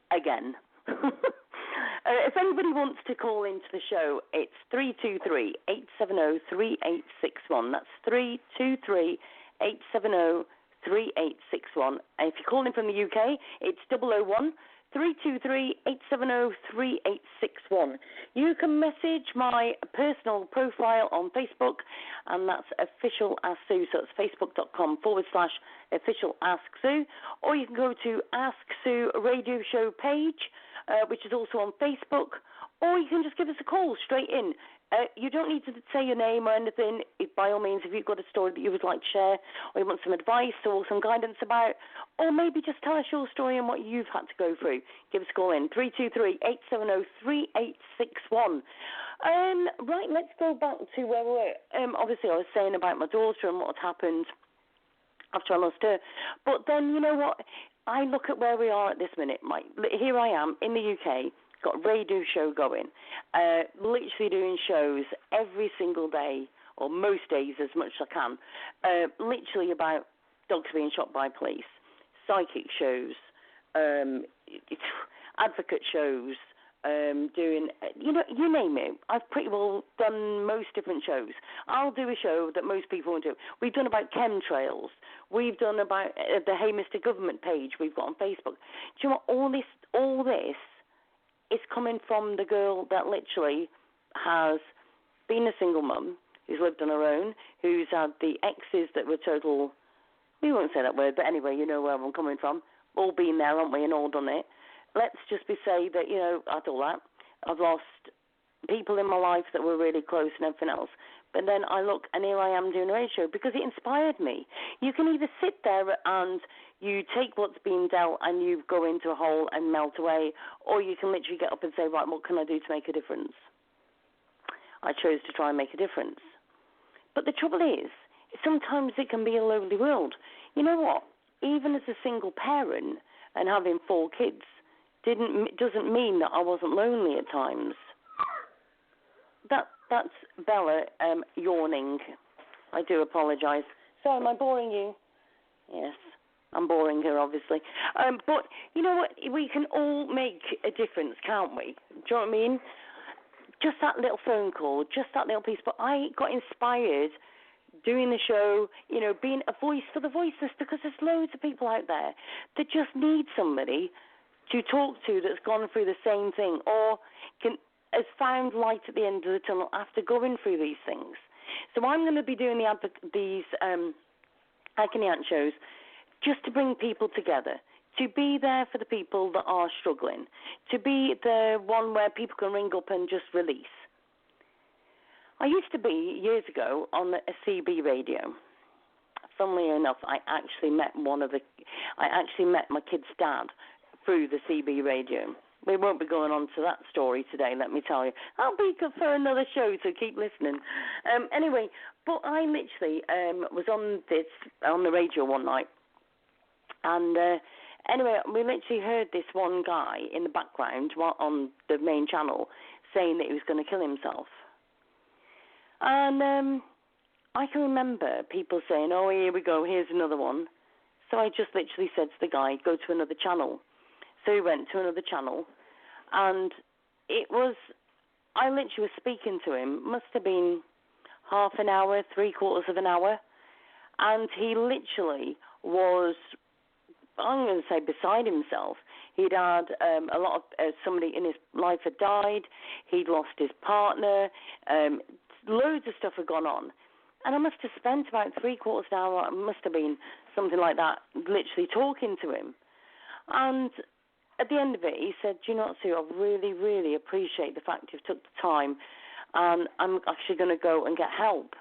Again. If anybody wants to call into the show, it's 323-870-3861. That's 323-870-3861. And if you're calling from the UK, it's 001-323-870-3861. You can message my personal profile on Facebook, and that's Official Ask Sue. So it's facebook.com/Official Ask Sue. Or you can go to Ask Sue Radio Show page, which is also on Facebook. Or you can just give us a call straight in. You don't need to say your name or anything. By all means, if you've got a story that you would like to share, or you want some advice or some guidance about, or maybe just tell us your story and what you've had to go through, give us a call in, 323-870-3861. Right, let's go back to where we were. Obviously, I was saying about my daughter and what had happened after I lost her. But then, you know what? I look at where we are at this minute, Mike. Here I am in the UK, got a radio show going, literally doing shows every single day, or most days as much as I can, literally about dogs being shot by police, psychic shows, advocate shows, doing, you name it. I've pretty well done most different shows. I'll do a show that most people won't do. We've done about chemtrails. We've done about the Hey Mr. Government page we've got on Facebook. Do you know what? All this is coming from the girl that literally has been a single mum, who's lived on her own, who's had the exes that were total, we won't say that word, but anyway, you know where I'm coming from. All been there, haven't we, and all done it. Let's just say that, after all that, I've lost people in my life that were really close and everything else. But then I look, and here I am doing a radio show because it inspired me. You can either sit there and you take what's been dealt and you go into a hole and melt away, or you can literally get up and say, right, what can I do to make a difference? I chose to try and make a difference. But the trouble is, sometimes it can be a lonely world. You know what? Even as a single parent and having 4 kids, doesn't mean that I wasn't lonely at times. That's Bella yawning. I do apologise. Sorry, am I boring you? Yes, I'm boring her, obviously. But you know what? We can all make a difference, can't we? Do you know what I mean? Just that little phone call, just that little piece. But I got inspired doing the show, being a voice for the voiceless, because there's loads of people out there that just need somebody to talk to that's gone through the same thing, or has found light at the end of the tunnel after going through these things. So I'm going to be doing these Agony Aunt shows just to bring people together, to be there for the people that are struggling, to be the one where people can ring up and just release. I used to be, years ago, on a CB radio. Funnily enough, I actually met my kid's dad through the CB radio. We won't be going on to that story today, let me tell you. I'll be good for another show, so keep listening. Anyway, but I literally was on the radio one night, and anyway, we literally heard this one guy in the background on the main channel saying that he was going to kill himself. And I can remember people saying, oh, here we go, here's another one. So I just literally said to the guy, go to another channel. So he went to another channel, and I literally was speaking to him, must have been half an hour, 3/4 of an hour, and he literally was, I'm going to say, beside himself. He'd had a lot of, somebody in his life had died, he'd lost his partner, loads of stuff had gone on. And I must have spent about 3/4 of an hour, it must have been something like that, literally talking to him. And at the end of it, he said, do you know what, Sue, I really, really appreciate the fact you've took the time, and I'm actually going to go and get help.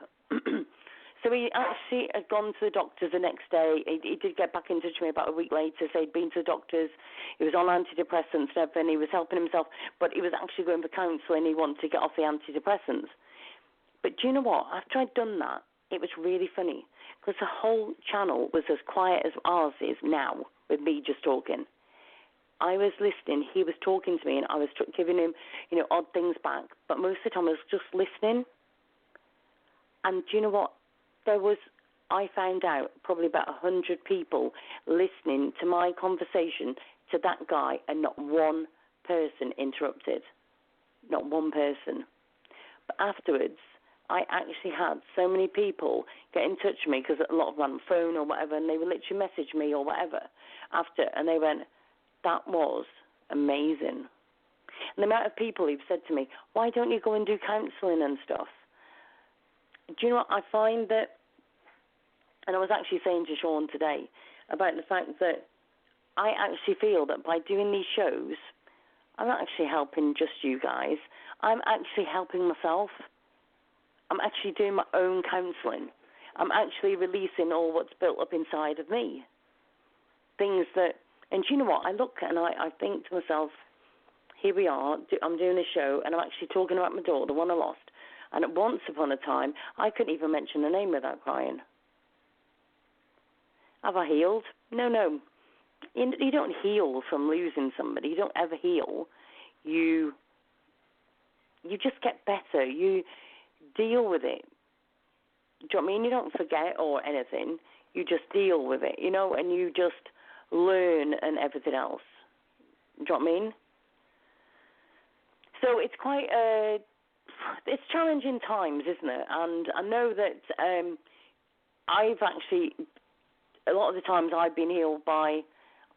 So he actually had gone to the doctors the next day. He did get back in touch with me about a week later, so he'd been to the doctors. He was on antidepressants and everything. He was helping himself, but he was actually going for counselling. He wanted to get off the antidepressants. But do you know what? After I'd done that, it was really funny, because the whole channel was as quiet as ours is now, with me just talking. I was listening, he was talking to me, and I was giving him, odd things back. But most of the time I was just listening. And do you know what? I found out probably about 100 people listening to my conversation to that guy, and not one person interrupted. Not one person. But afterwards, I actually had so many people get in touch with me, because a lot of them on the phone or whatever, and they would literally message me or whatever after, and they went, that was amazing. And the amount of people who've said to me, why don't you go and do counselling and stuff? Do you know what? I find that, and I was actually saying to Sean today about the fact that I actually feel that by doing these shows, I'm not actually helping just you guys. I'm actually helping myself. I'm actually doing my own counselling. I'm actually releasing all what's built up inside of me. Things that, and do you know what? I look and I think to myself, here we are, I'm doing a show, and I'm actually talking about my daughter, the one I lost. And once upon a time, I couldn't even mention the name without crying. Have I healed? No. You don't heal from losing somebody. You don't ever heal. You just get better. You deal with it. Do you know what I mean? You don't forget or anything. You just deal with it, and you just learn and everything else. Do you know what I mean? So it's quite it's challenging times, isn't it? And I know that I've actually, a lot of the times I've been healed by,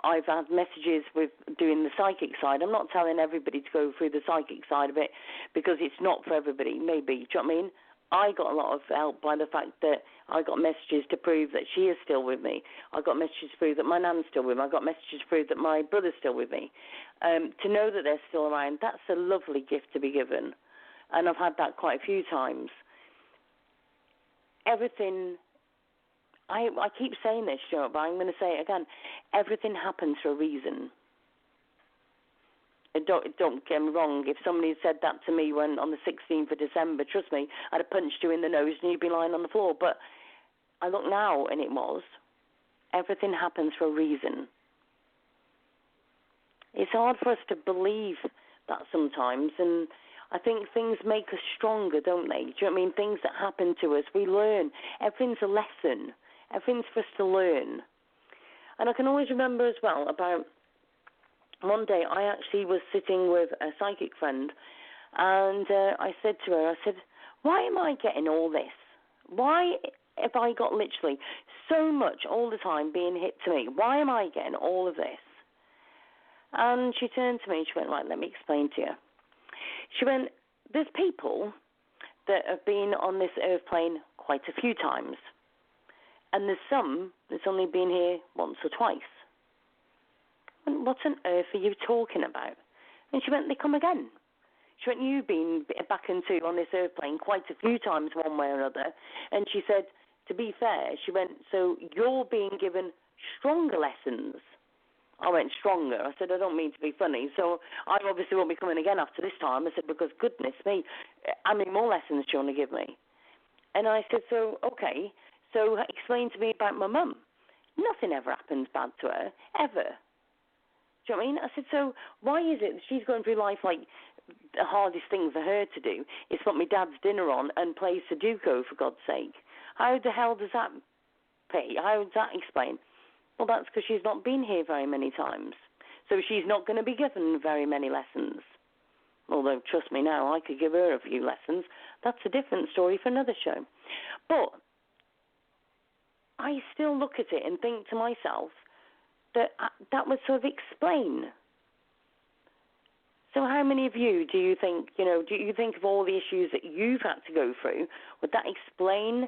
I've had messages with doing the psychic side. I'm not telling everybody to go through the psychic side of it, because it's not for everybody, maybe. Do you know what I mean? I got a lot of help by the fact that I got messages to prove that she is still with me. I got messages to prove that my nan's still with me. I got messages to prove that my brother's still with me. To know that they're still around, that's a lovely gift to be given. And I've had that quite a few times. Everything, I keep saying this, but I'm going to say it again. Everything happens for a reason. Don't get me wrong. If somebody had said that to me when on the 16th of December, trust me, I'd have punched you in the nose and you'd be lying on the floor. But I look now, and it was. Everything happens for a reason. It's hard for us to believe that sometimes, and I think things make us stronger, don't they? Do you know what I mean? Things that happen to us, we learn. Everything's a lesson. Everything's for us to learn. And I can always remember as well about one day I actually was sitting with a psychic friend, and I said to her, why am I getting all this? Why have I got literally so much all the time being hit to me? Why am I getting all of this? And she turned to me and she went, right, let me explain to you. She went, there's people that have been on this earth plane quite a few times, and there's some that's only been here once or twice. What on earth are you talking about? And she went, they come again. She went, you've been back into on this airplane quite a few times one way or another. And she said, to be fair, she went, so you're being given stronger lessons. I went, stronger? I said, I don't mean to be funny. So I obviously won't be coming again after this time. I said, because goodness me, how many more lessons do you want to give me? And I said, so, okay, so explain to me about my mum. Nothing ever happens bad to her, ever. Do you know what I mean? I said, so why is it that she's going through life like the hardest thing for her to do is put my dad's dinner on and play Sudoku, for God's sake? How the hell does that pay? How does that explain? Well, that's because she's not been here very many times. So she's not going to be given very many lessons. Although, trust me now, I could give her a few lessons. That's a different story for another show. But I still look at it and think to myself, that would sort of explain. So how many of you do you think, do you think of all the issues that you've had to go through, would that explain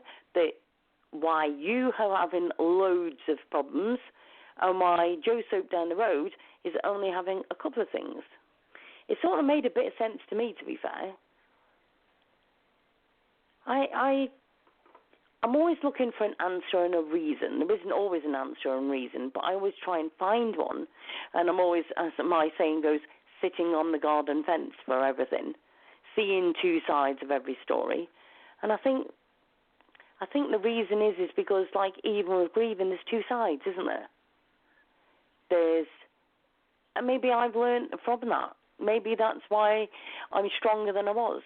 why you are having loads of problems and why Joe Soap down the road is only having a couple of things? It sort of made a bit of sense to me, to be fair. I'm always looking for an answer and a reason. There isn't always an answer and reason, but I always try and find one. And I'm always, as my saying goes, sitting on the garden fence for everything, seeing two sides of every story. And I think the reason is because, like, even with grieving, there's two sides, isn't there? And maybe I've learned from that. Maybe that's why I'm stronger than I was.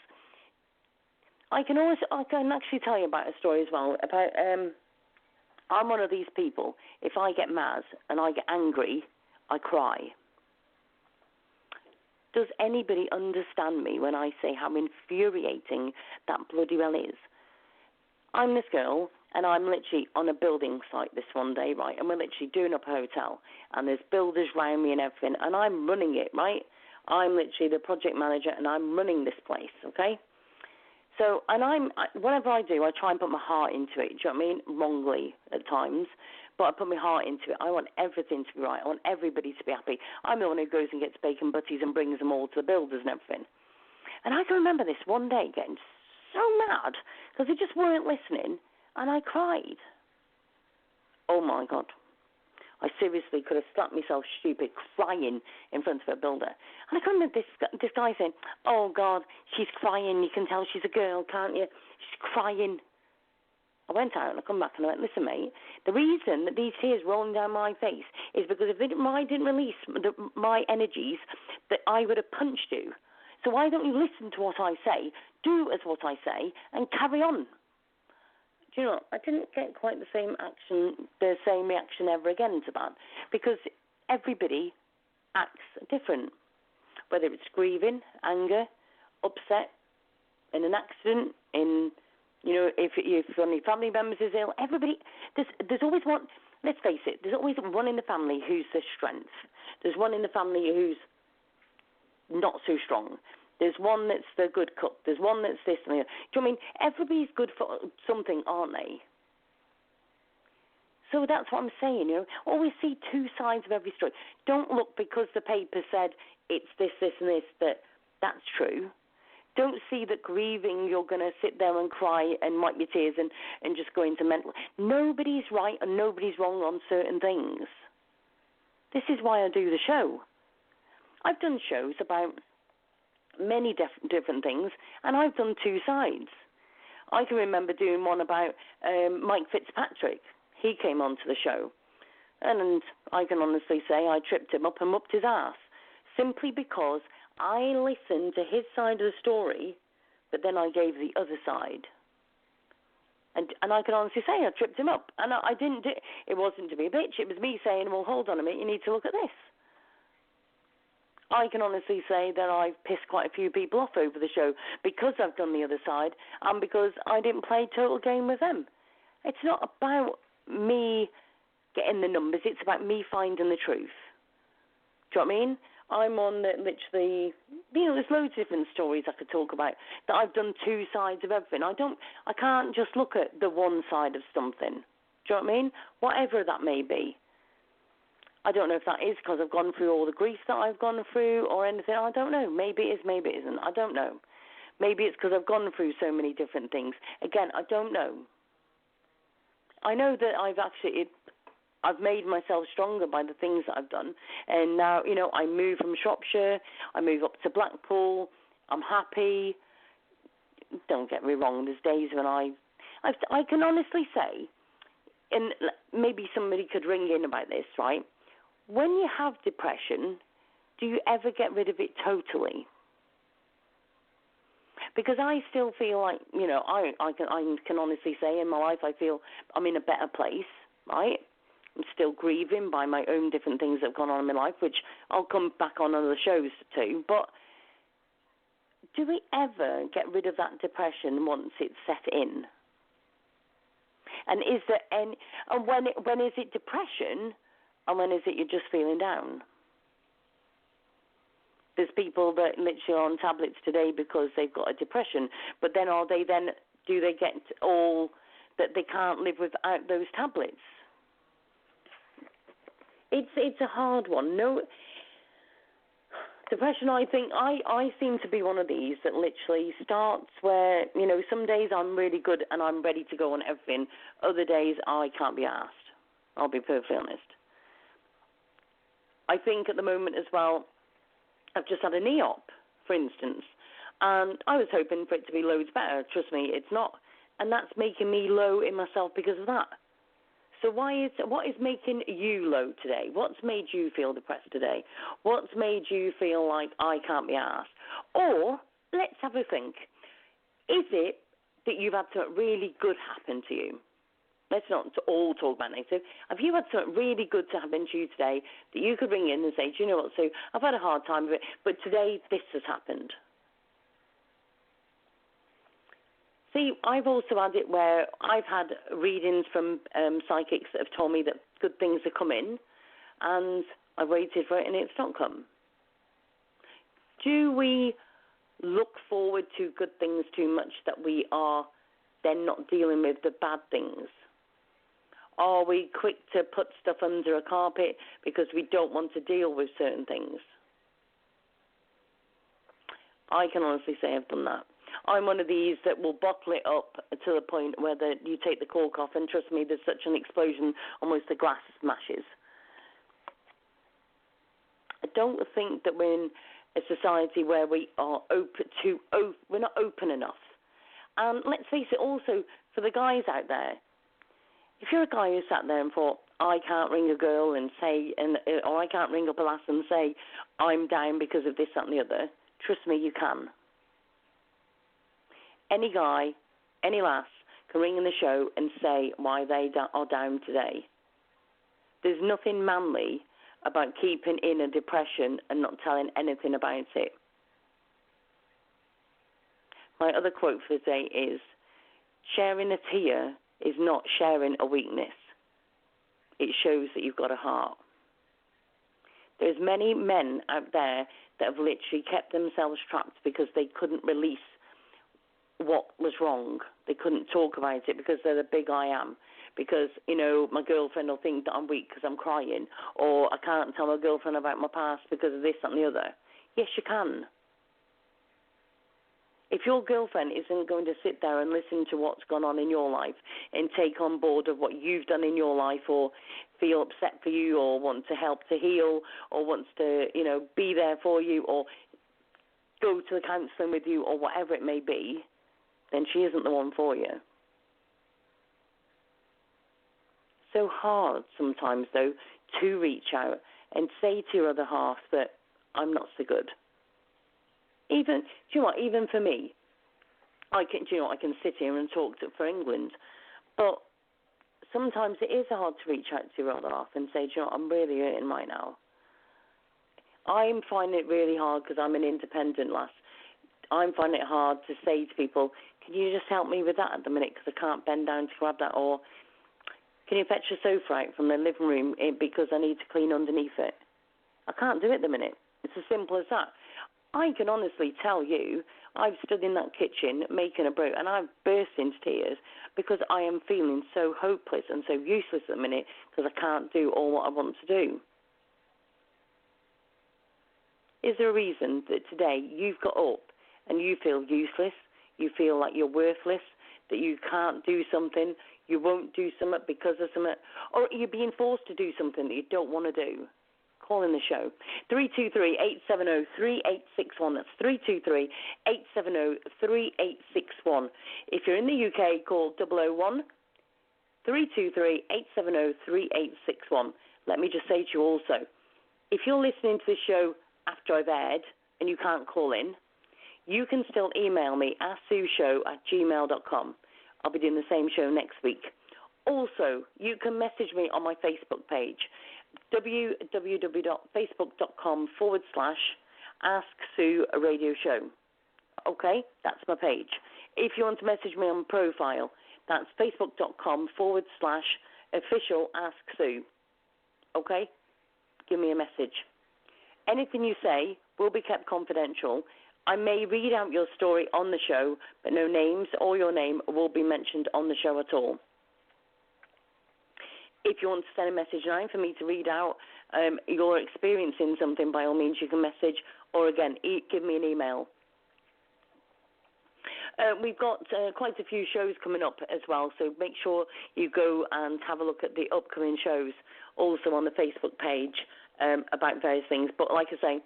I can actually tell you about a story as well about. I'm one of these people. If I get mad and I get angry, I cry. Does anybody understand me when I say how infuriating that bloody well is? I'm this girl, and I'm literally on a building site this one day, right? And we're literally doing up a hotel, and there's builders around me and everything, and I'm running it, right? I'm literally the project manager, and I'm running this place, okay? So, and whatever I do, I try and put my heart into it. Do you know what I mean? Wrongly at times, but I put my heart into it. I want everything to be right. I want everybody to be happy. I'm the one who goes and gets bacon butties and brings them all to the builders and everything. And I can remember this one day getting so mad because they just weren't listening, and I cried. Oh, my God. I seriously could have slapped myself stupid crying in front of a builder. And I can remember this guy saying, oh, God, she's crying. You can tell she's a girl, can't you? She's crying. I went out and I come back and I went, listen, mate, the reason that these tears rolling down my face is because if I didn't release my energies, that I would have punched you. So why don't you listen to what I say, do as what I say, and carry on? Do you know, I didn't get quite the same reaction ever again to that, because everybody acts different, whether it's grieving, anger, upset, in an accident, if one of your family members is ill. Everybody, there's always one. Let's face it, there's always one in the family who's the strength. There's one in the family who's not so strong. There's one that's the good cook. There's one that's this and the other. Do you know what I mean? Everybody's good for something, aren't they? So that's what I'm saying, Always see two sides of every story. Don't look because the paper said it's this, and this, that's true. Don't see that grieving, you're going to sit there and cry and wipe your tears and just go into mental. Nobody's right and nobody's wrong on certain things. This is why I do the show. I've done shows about many different things, and I've done two sides. I can remember doing one about Mike Fitzpatrick. He came onto the show, and I can honestly say I tripped him up and whooped his ass, simply because I listened to his side of the story, but then I gave the other side. And I can honestly say I tripped him up, and I didn't do it. It wasn't to be a bitch. It was me saying, well, hold on a minute, you need to look at this. I can honestly say that I've pissed quite a few people off over the show because I've done the other side and because I didn't play total game with them. It's not about me getting the numbers. It's about me finding the truth. Do you know what I mean? I'm on literally, there's loads of different stories I could talk about that I've done two sides of everything. I can't just look at the one side of something. Do you know what I mean? Whatever that may be. I don't know if that is because I've gone through all the grief that I've gone through or anything. I don't know. Maybe it is, maybe it isn't. I don't know. Maybe it's because I've gone through so many different things. Again, I don't know. I know that I've made myself stronger by the things that I've done. And now, I move from Shropshire. I move up to Blackpool. I'm happy. Don't get me wrong. There's days when I can honestly say, and maybe somebody could ring in about this, right? When you have depression, do you ever get rid of it totally? Because I still feel like, I can honestly say in my life I feel I'm in a better place, right? I'm still grieving by my own different things that have gone on in my life, which I'll come back on other shows too. But do we ever get rid of that depression once it's set in? And is there any? And when is it depression? And when is it you're just feeling down? There's people that literally are on tablets today because they've got a depression. But then do they get all that they can't live without those tablets? It's a hard one. No, depression, I think, I seem to be one of these that literally starts where, some days I'm really good and I'm ready to go on everything. Other days I can't be asked. I'll be perfectly honest. I think at the moment as well, I've just had a knee op, for instance, and I was hoping for it to be loads better. Trust me, it's not, and that's making me low in myself because of that. So what is making you low today? What's made you feel depressed today? What's made you feel like I can't be asked? Or let's have a think. Is it that you've had something really good happen to you? Let's not all talk about negative. Have you had something really good to happen to you today that you could ring in and say, do you know what, Sue, I've had a hard time with it, but today this has happened? See, I've also had it where I've had readings from psychics that have told me that good things are coming, and I waited for it and it's not come. Do we look forward to good things too much that we are then not dealing with the bad things? Are we quick to put stuff under a carpet because we don't want to deal with certain things? I can honestly say I've done that. I'm one of these that will bottle it up to the point where you take the cork off, and trust me, there's such an explosion, almost the glass smashes. I don't think that we're in a society where we are we're not open enough. And let's face it, also, for the guys out there, if you're a guy who sat there and thought, I can't ring a girl and say, or I can't ring up a lass and say, I'm down because of this, that, and the other, trust me, you can. Any guy, any lass can ring in the show and say why they are down today. There's nothing manly about keeping in a depression and not telling anything about it. My other quote for the day is, sharing a tear is not sharing a weakness. It shows that you've got a heart. There's many men out there that have literally kept themselves trapped because they couldn't release what was wrong. They couldn't talk about it because they're the big I am. Because, my girlfriend will think that I'm weak because I'm crying. Or I can't tell my girlfriend about my past because of this, that, and the other. Yes, you can. If your girlfriend isn't going to sit there and listen to what's gone on in your life and take on board of what you've done in your life, or feel upset for you, or want to help to heal, or wants to, be there for you, or go to the counselling with you, or whatever it may be, then she isn't the one for you. So hard sometimes, though, to reach out and say to your other half that I'm not so good. Even for me, I can sit here and talk for England, but sometimes it is hard to reach out to your other half and say, I'm really hurting right now. I'm finding it really hard because I'm an independent lass. I'm finding it hard to say to people, can you just help me with that at the minute because I can't bend down to grab that, or can you fetch a sofa out from the living room because I need to clean underneath it? I can't do it at the minute. It's as simple as that. I can honestly tell you, I've stood in that kitchen making a brew and I've burst into tears because I am feeling so hopeless and so useless at the minute because I can't do all what I want to do. Is there a reason that today you've got up and you feel useless, you feel like you're worthless, that you can't do something, you won't do something because of something, or you're being forced to do something that you don't want to do? Call in the show. 323-870-3861. That's 323-870-3861. If you're in the UK, call 001 323-870-3861. Let me just say to you also, if you're listening to the show after I've aired and you can't call in, you can still email me at sushow@gmail.com. I'll be doing the same show next week. Also, you can message me on my Facebook page, www.facebook.com/AskSueRadioShow. Okay, that's my page. If you want to message me on profile, that's facebook.com/official@AskSue. Okay, give me a message. Anything you say will be kept confidential. I may read out your story on the show, but no names or your name will be mentioned on the show at all. If you want to send a message now for me to read out you're experiencing something, by all means you can message, or again, give me an email. We've got quite a few shows coming up as well, so make sure you go and have a look at the upcoming shows, also on the Facebook page, about various things. But like I say,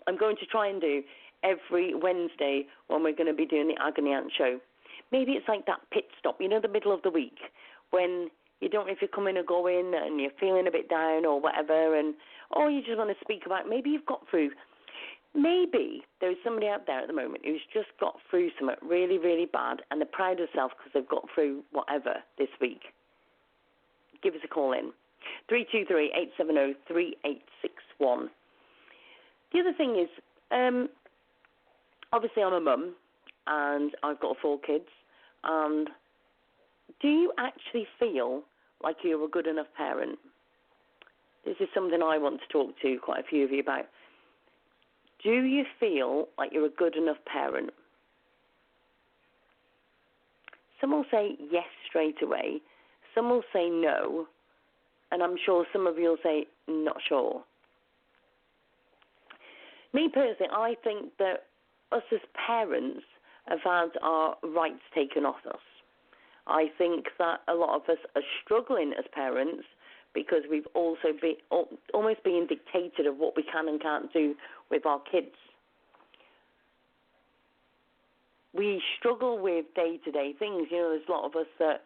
I'm going to try and do every Wednesday when we're going to be doing the Agony Aunt Show. Maybe it's like that pit stop, the middle of the week, when you don't know if you're coming or going and you're feeling a bit down or whatever, or you just want to speak about, maybe you've got through maybe there's somebody out there at the moment who's just got through something really, really bad and they're proud of themselves because they've got through whatever this week. Give us a call in. 323-870-3861. The other thing is, obviously I'm a mum and I've got 4 kids. And do you actually feel like you're a good enough parent? This is something I want to talk to quite a few of you about. Do you feel like you're a good enough parent? Some will say yes straight away. Some will say no. And I'm sure some of you will say, not sure. Me personally, I think that us as parents have had our rights taken off us. I think that a lot of us are struggling as parents because we've also been almost being dictated of what we can and can't do with our kids. We struggle with day-to-day things. You know, there's a lot of us that,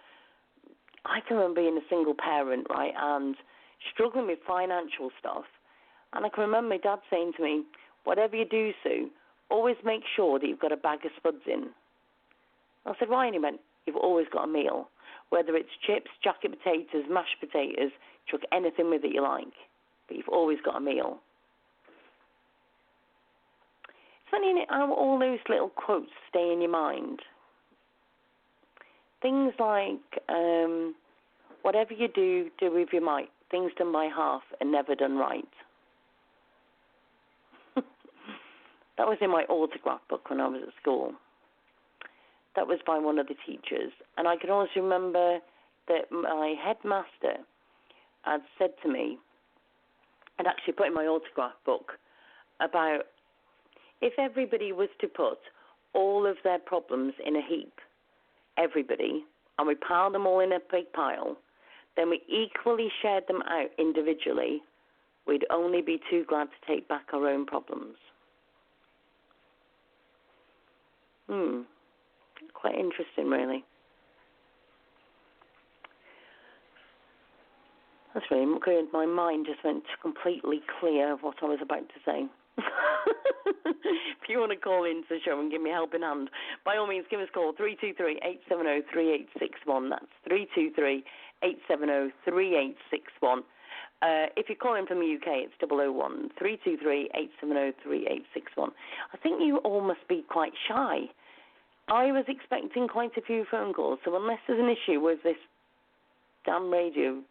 I can remember being a single parent, right, and struggling with financial stuff. And I can remember my dad saying to me, whatever you do, Sue, always make sure that you've got a bag of spuds in. I said, why? And he went, you've always got a meal. Whether it's chips, jacket potatoes, mashed potatoes, chuck anything with it you like. But you've always got a meal. It's funny, isn't it, how all those little quotes stay in your mind. Things like, whatever you do, do with your might. Things done by half and never done right. That was in my autograph book when I was at school. That was by one of the teachers. And I can also remember that my headmaster had said to me, and actually put in my autograph book, about if everybody was to put all of their problems in a heap, everybody, and we piled them all in a big pile, then we equally shared them out individually, we'd only be too glad to take back our own problems. Quite interesting, really. That's really good. My mind just went completely clear of what I was about to say. If you want to call into the show and give me a helping hand, by all means, give us a call, 323-870-3861. That's 323-870-3861. If you're calling from the UK, it's 001-323-870-3861. I think you all must be quite shy. I was expecting quite a few phone calls, so unless there's an issue with this damn radio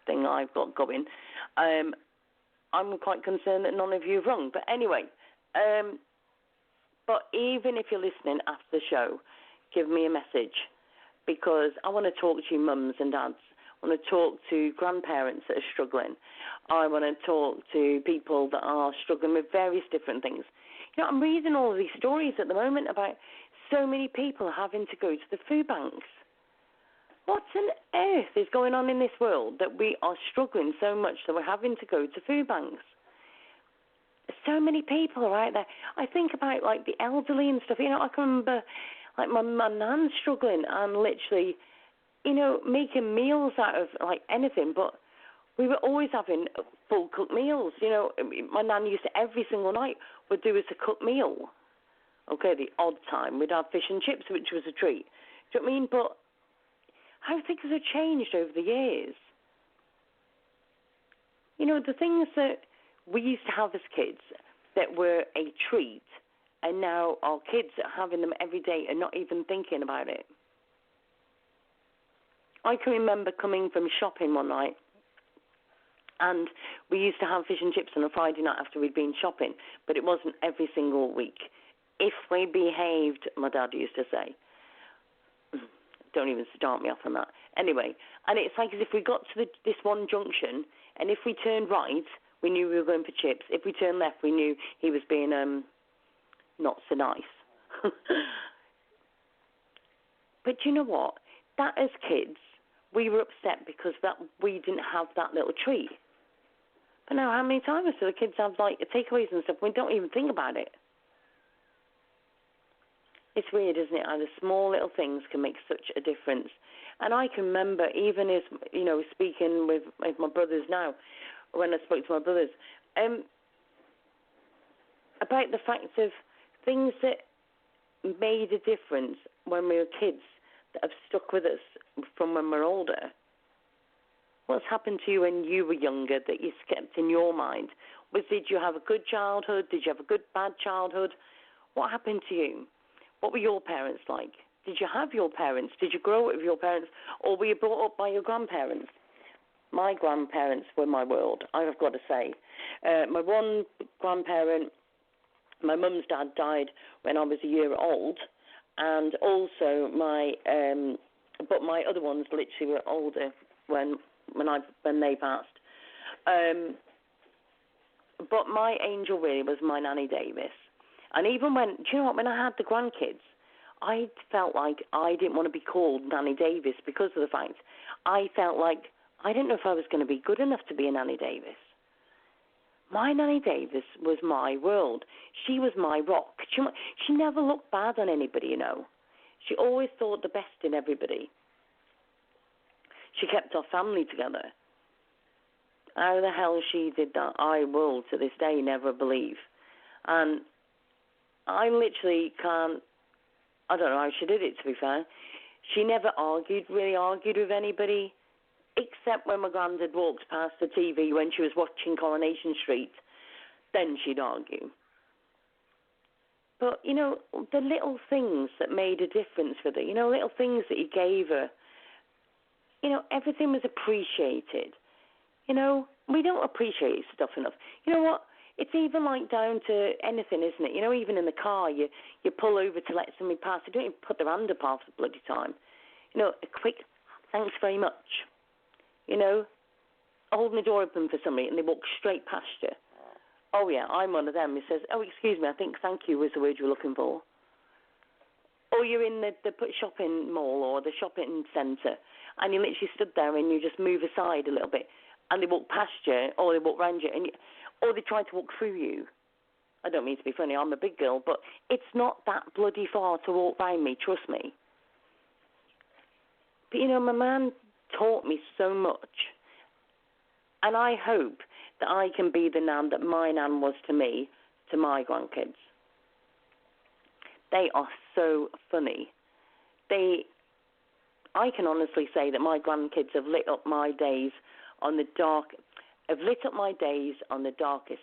thing I've got going, I'm quite concerned that none of you have rung. But anyway, but even if you're listening after the show, give me a message, because I want to talk to you mums and dads. I want to talk to grandparents that are struggling. I want to talk to people that are struggling with various different things. You know, I'm reading all of these stories at the moment about so many people having to go to the food banks. What on earth is going on in this world that we are struggling so much that we're having to go to food banks? So many people are out there. I think about, like, the elderly and stuff. You know, I can remember, like, my nan struggling and literally, you know, making meals out of, like, anything. But we were always having full-cooked meals. You know, my nan used to, every single night, would do us a cooked meal. Okay, the odd time we'd have fish and chips, which was a treat. Do you know what I mean? But how things have changed over the years. You know, the things that we used to have as kids that were a treat, and now our kids are having them every day and not even thinking about it. I can remember coming from shopping one night, and we used to have fish and chips on a Friday night after we'd been shopping, but it wasn't every single week. If we behaved, my dad used to say. Don't even start me off on that. Anyway, and it's like as if we got to this one junction, and if we turned right, we knew we were going for chips. If we turned left, we knew he was being not so nice. But you know what? That as kids, we were upset because that we didn't have that little treat. But now how many times do the kids have, like, takeaways and stuff? We don't even think about it. It's weird, isn't it, how the small little things can make such a difference. And I can remember, even as, you know, speaking with my brothers now, when I spoke to my brothers, about the fact of things that made a difference when we were kids that have stuck with us from when we're older. What's happened to you when you were younger that you kept in your mind? Did you have a good childhood? Did you have a good, bad childhood? What happened to you? What were your parents like? Did you have your parents? Did you grow up with your parents? Or were you brought up by your grandparents? My grandparents were my world, I've got to say. My one grandparent, my mum's dad, died when I was a year old, and also but my other ones literally were older when they passed. But my angel really was my Nanny Davis. And even when I had the grandkids, I felt like I didn't want to be called Nanny Davis because of the fact I felt like I didn't know if I was going to be good enough to be a Nanny Davis. My Nanny Davis was my world. She was my rock. She never looked bad on anybody, you know. She always thought the best in everybody. She kept our family together. How the hell she did that, I will to this day never believe. And I literally can't, I don't know how she did it, to be fair. She never really argued with anybody, except when my granddad walked past the TV when she was watching Coronation Street. Then she'd argue. But, you know, the little things that made a difference for her, you know, little things that he gave her, you know, everything was appreciated. You know, we don't appreciate stuff enough. You know what? It's even like down to anything, isn't it? You know, even in the car, you pull over to let somebody pass. You don't even put their hand up half the bloody time. You know, a quick thanks very much. You know, holding the door open for somebody and they walk straight past you. Oh, yeah, I'm one of them. He says, oh, excuse me, I think thank you was the word you were looking for. Or you're in the shopping mall or the shopping centre and you literally stood there and you just move aside a little bit and they walk past you or they walk round you or they try to walk through you. I don't mean to be funny, I'm a big girl, but it's not that bloody far to walk round me, trust me. But, you know, my man taught me so much. And I hope that I can be the nan that my nan was to me, to my grandkids. They are so funny. I can honestly say that my grandkids have lit up my days on the darkest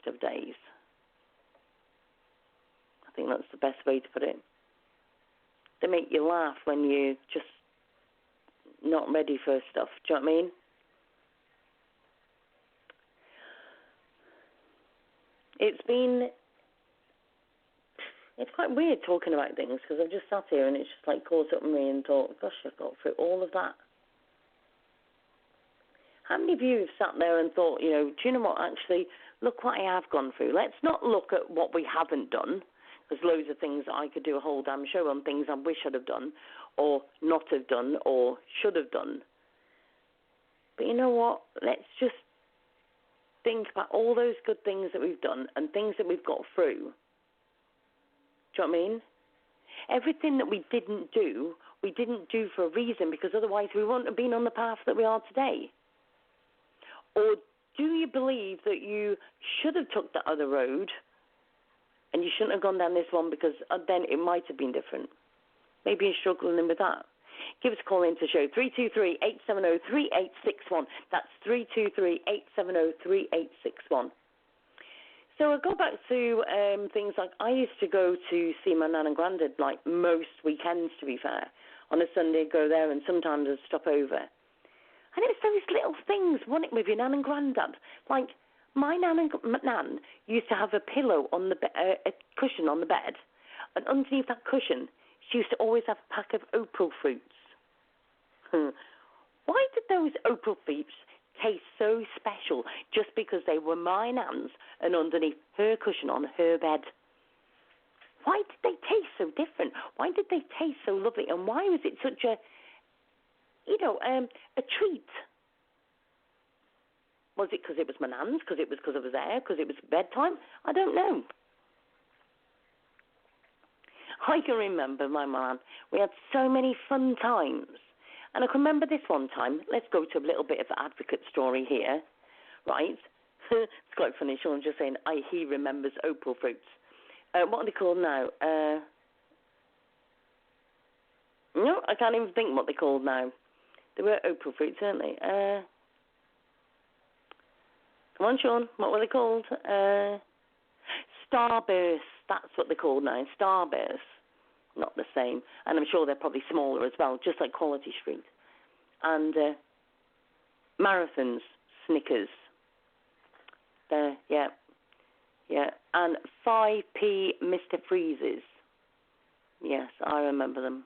of days. I think that's the best way to put it. They make you laugh when you're just not ready for stuff. Do you know what I mean? It's quite weird talking about things because I've just sat here and it's just like caught up with me and thought, gosh, I've got through all of that. How many of you have sat there and thought, you know, do you know what, actually, look what I have gone through. Let's not look at what we haven't done. There's loads of things that I could do a whole damn show on, things I wish I'd have done or not have done or should have done. But you know what? Let's just think about all those good things that we've done and things that we've got through. Do you know what I mean? Everything that we didn't do for a reason because otherwise we wouldn't have been on the path that we are today. Or do you believe that you should have took that other road and you shouldn't have gone down this one because then it might have been different? Maybe you're struggling with that. Give us a call into the show, 323-870-3861. That's 323-870-3861. So I go back to things like I used to go to see my nan and granddad like most weekends, to be fair. On a Sunday, I'd go there and sometimes I'd stop over. And it's those little things, wasn't it, with your nan and granddad? Like my nan used to have a pillow on the a cushion on the bed, and underneath that cushion, she used to always have a pack of opal fruits. Why did those opal fruits taste so special just because they were my nan's and underneath her cushion on her bed? Why did they taste so different? Why did they taste so lovely? And why was it such a, a treat? Was it because it was my nan's? Because it was because I was there? Because it was bedtime? I don't know. I can remember my mum. We had so many fun times. And I can remember this one time. Let's go to a little bit of an advocate story here, right? It's quite funny. Sean's just saying, he remembers opal fruits. What are they called now? No, I can't even think what they're called now. They were April fruits, weren't they? Come on, Sean. What were they called? Starburst. That's what they're called now. Starburst. Not the same. And I'm sure they're probably smaller as well, just like Quality Street. And Marathons. Snickers. There, yeah. Yeah. And 5p Mr. Freezes. Yes, I remember them.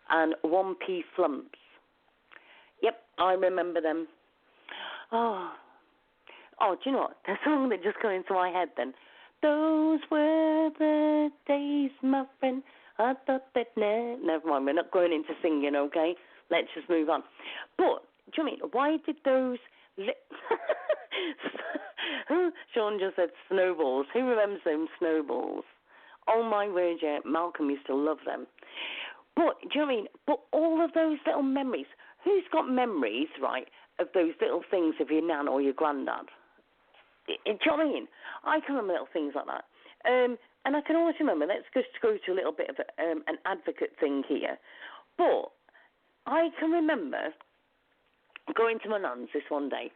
And 1p Flumps. Yep, I remember them. Oh, do you know what? There's a song that just got into my head then. Those were the days, my friend. I thought that... Never mind, we're not going into singing, okay? Let's just move on. But, do you know what I mean? Why did those... Sean just said snowballs. Who remembers them snowballs? Oh, my word, yeah. Malcolm used to love them. But, do you know what I mean? But all of those little memories... Who's got memories, right, of those little things of your nan or your granddad? Do you know what I mean? I can remember little things like that. And I can always remember, let's just go to a little bit of an advocate thing here. But I can remember going to my nan's this one day,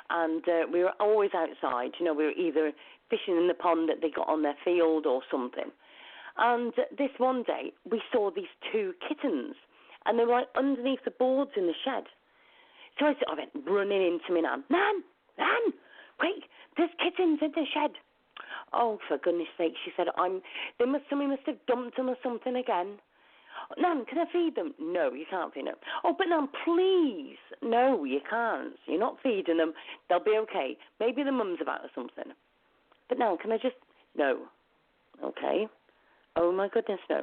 and we were always outside. You know, we were either fishing in the pond that they got on their field or something. And this one day, we saw these two kittens, and they were like underneath the boards in the shed. So I went running into my nan. Nan, quick, there's kittens in the shed. Oh, for goodness sake, she said, somebody must have dumped them or something again. Nan, can I feed them? No, you can't feed them. Oh, but Nan, please. No, you can't. You're not feeding them. They'll be okay. Maybe the mum's about or something. But Nan, can I just... No. Okay. Oh, my goodness, no.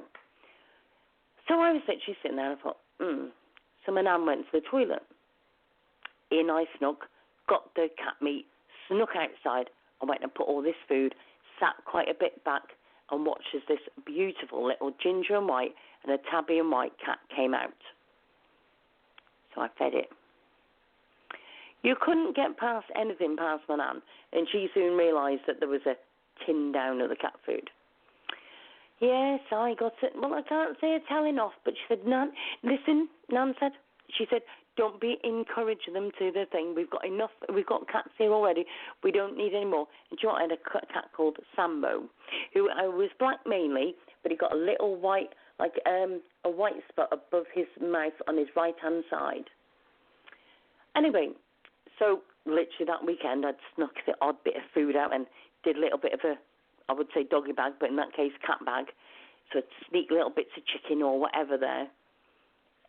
So I was literally sitting there and I thought, So my nan went to the toilet. In I snuck, got the cat meat, snuck outside, and went and put all this food, sat quite a bit back, and watched as this beautiful little ginger and white and a tabby and white cat came out. So I fed it. You couldn't get past anything past my nan, and she soon realised that there was a tin down of the cat food. Yes, I got it. Well, I can't say a telling off, but she said, Nan, listen, Nan said, she said, don't be encouraging them to the thing. We've got enough. We've got cats here already. We don't need any more. And do you know what? I had a cat called Sambo, who was black mainly, but he got a little white, like a white spot above his mouth on his right-hand side. Anyway, so literally that weekend I'd snuck the odd bit of food out and did a little bit of I would say doggy bag, but in that case cat bag. So I'd sneak little bits of chicken or whatever there.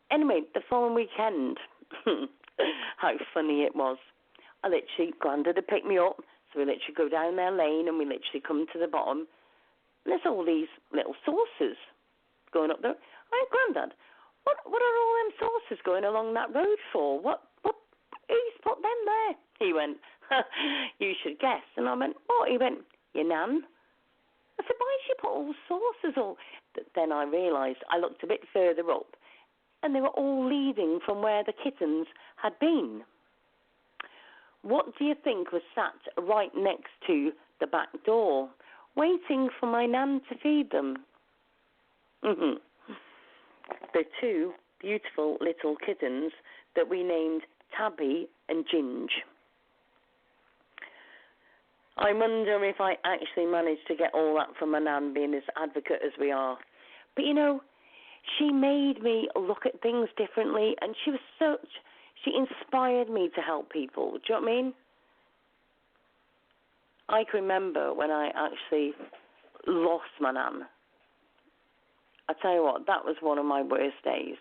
Anyway, the following weekend, how funny it was. I literally, Grandad had picked me up, so we literally go down their lane and we literally come to the bottom. And there's all these little saucers going up there. Hey, Grandad, what are all them saucers going along that road for? Who's put them there? He went, you should guess. And I went, what? He went, your nan. I said, why did she put all saucers all? But then I realised, I looked a bit further up, and they were all leading from where the kittens had been. What do you think was sat right next to the back door, waiting for my nan to feed them? The two beautiful little kittens that we named Tabby and Ginge. I wonder if I actually managed to get all that from my nan, being as advocate as we are. But, you know, she made me look at things differently, and she inspired me to help people. Do you know what I mean? I can remember when I actually lost my nan. I tell you what, that was one of my worst days.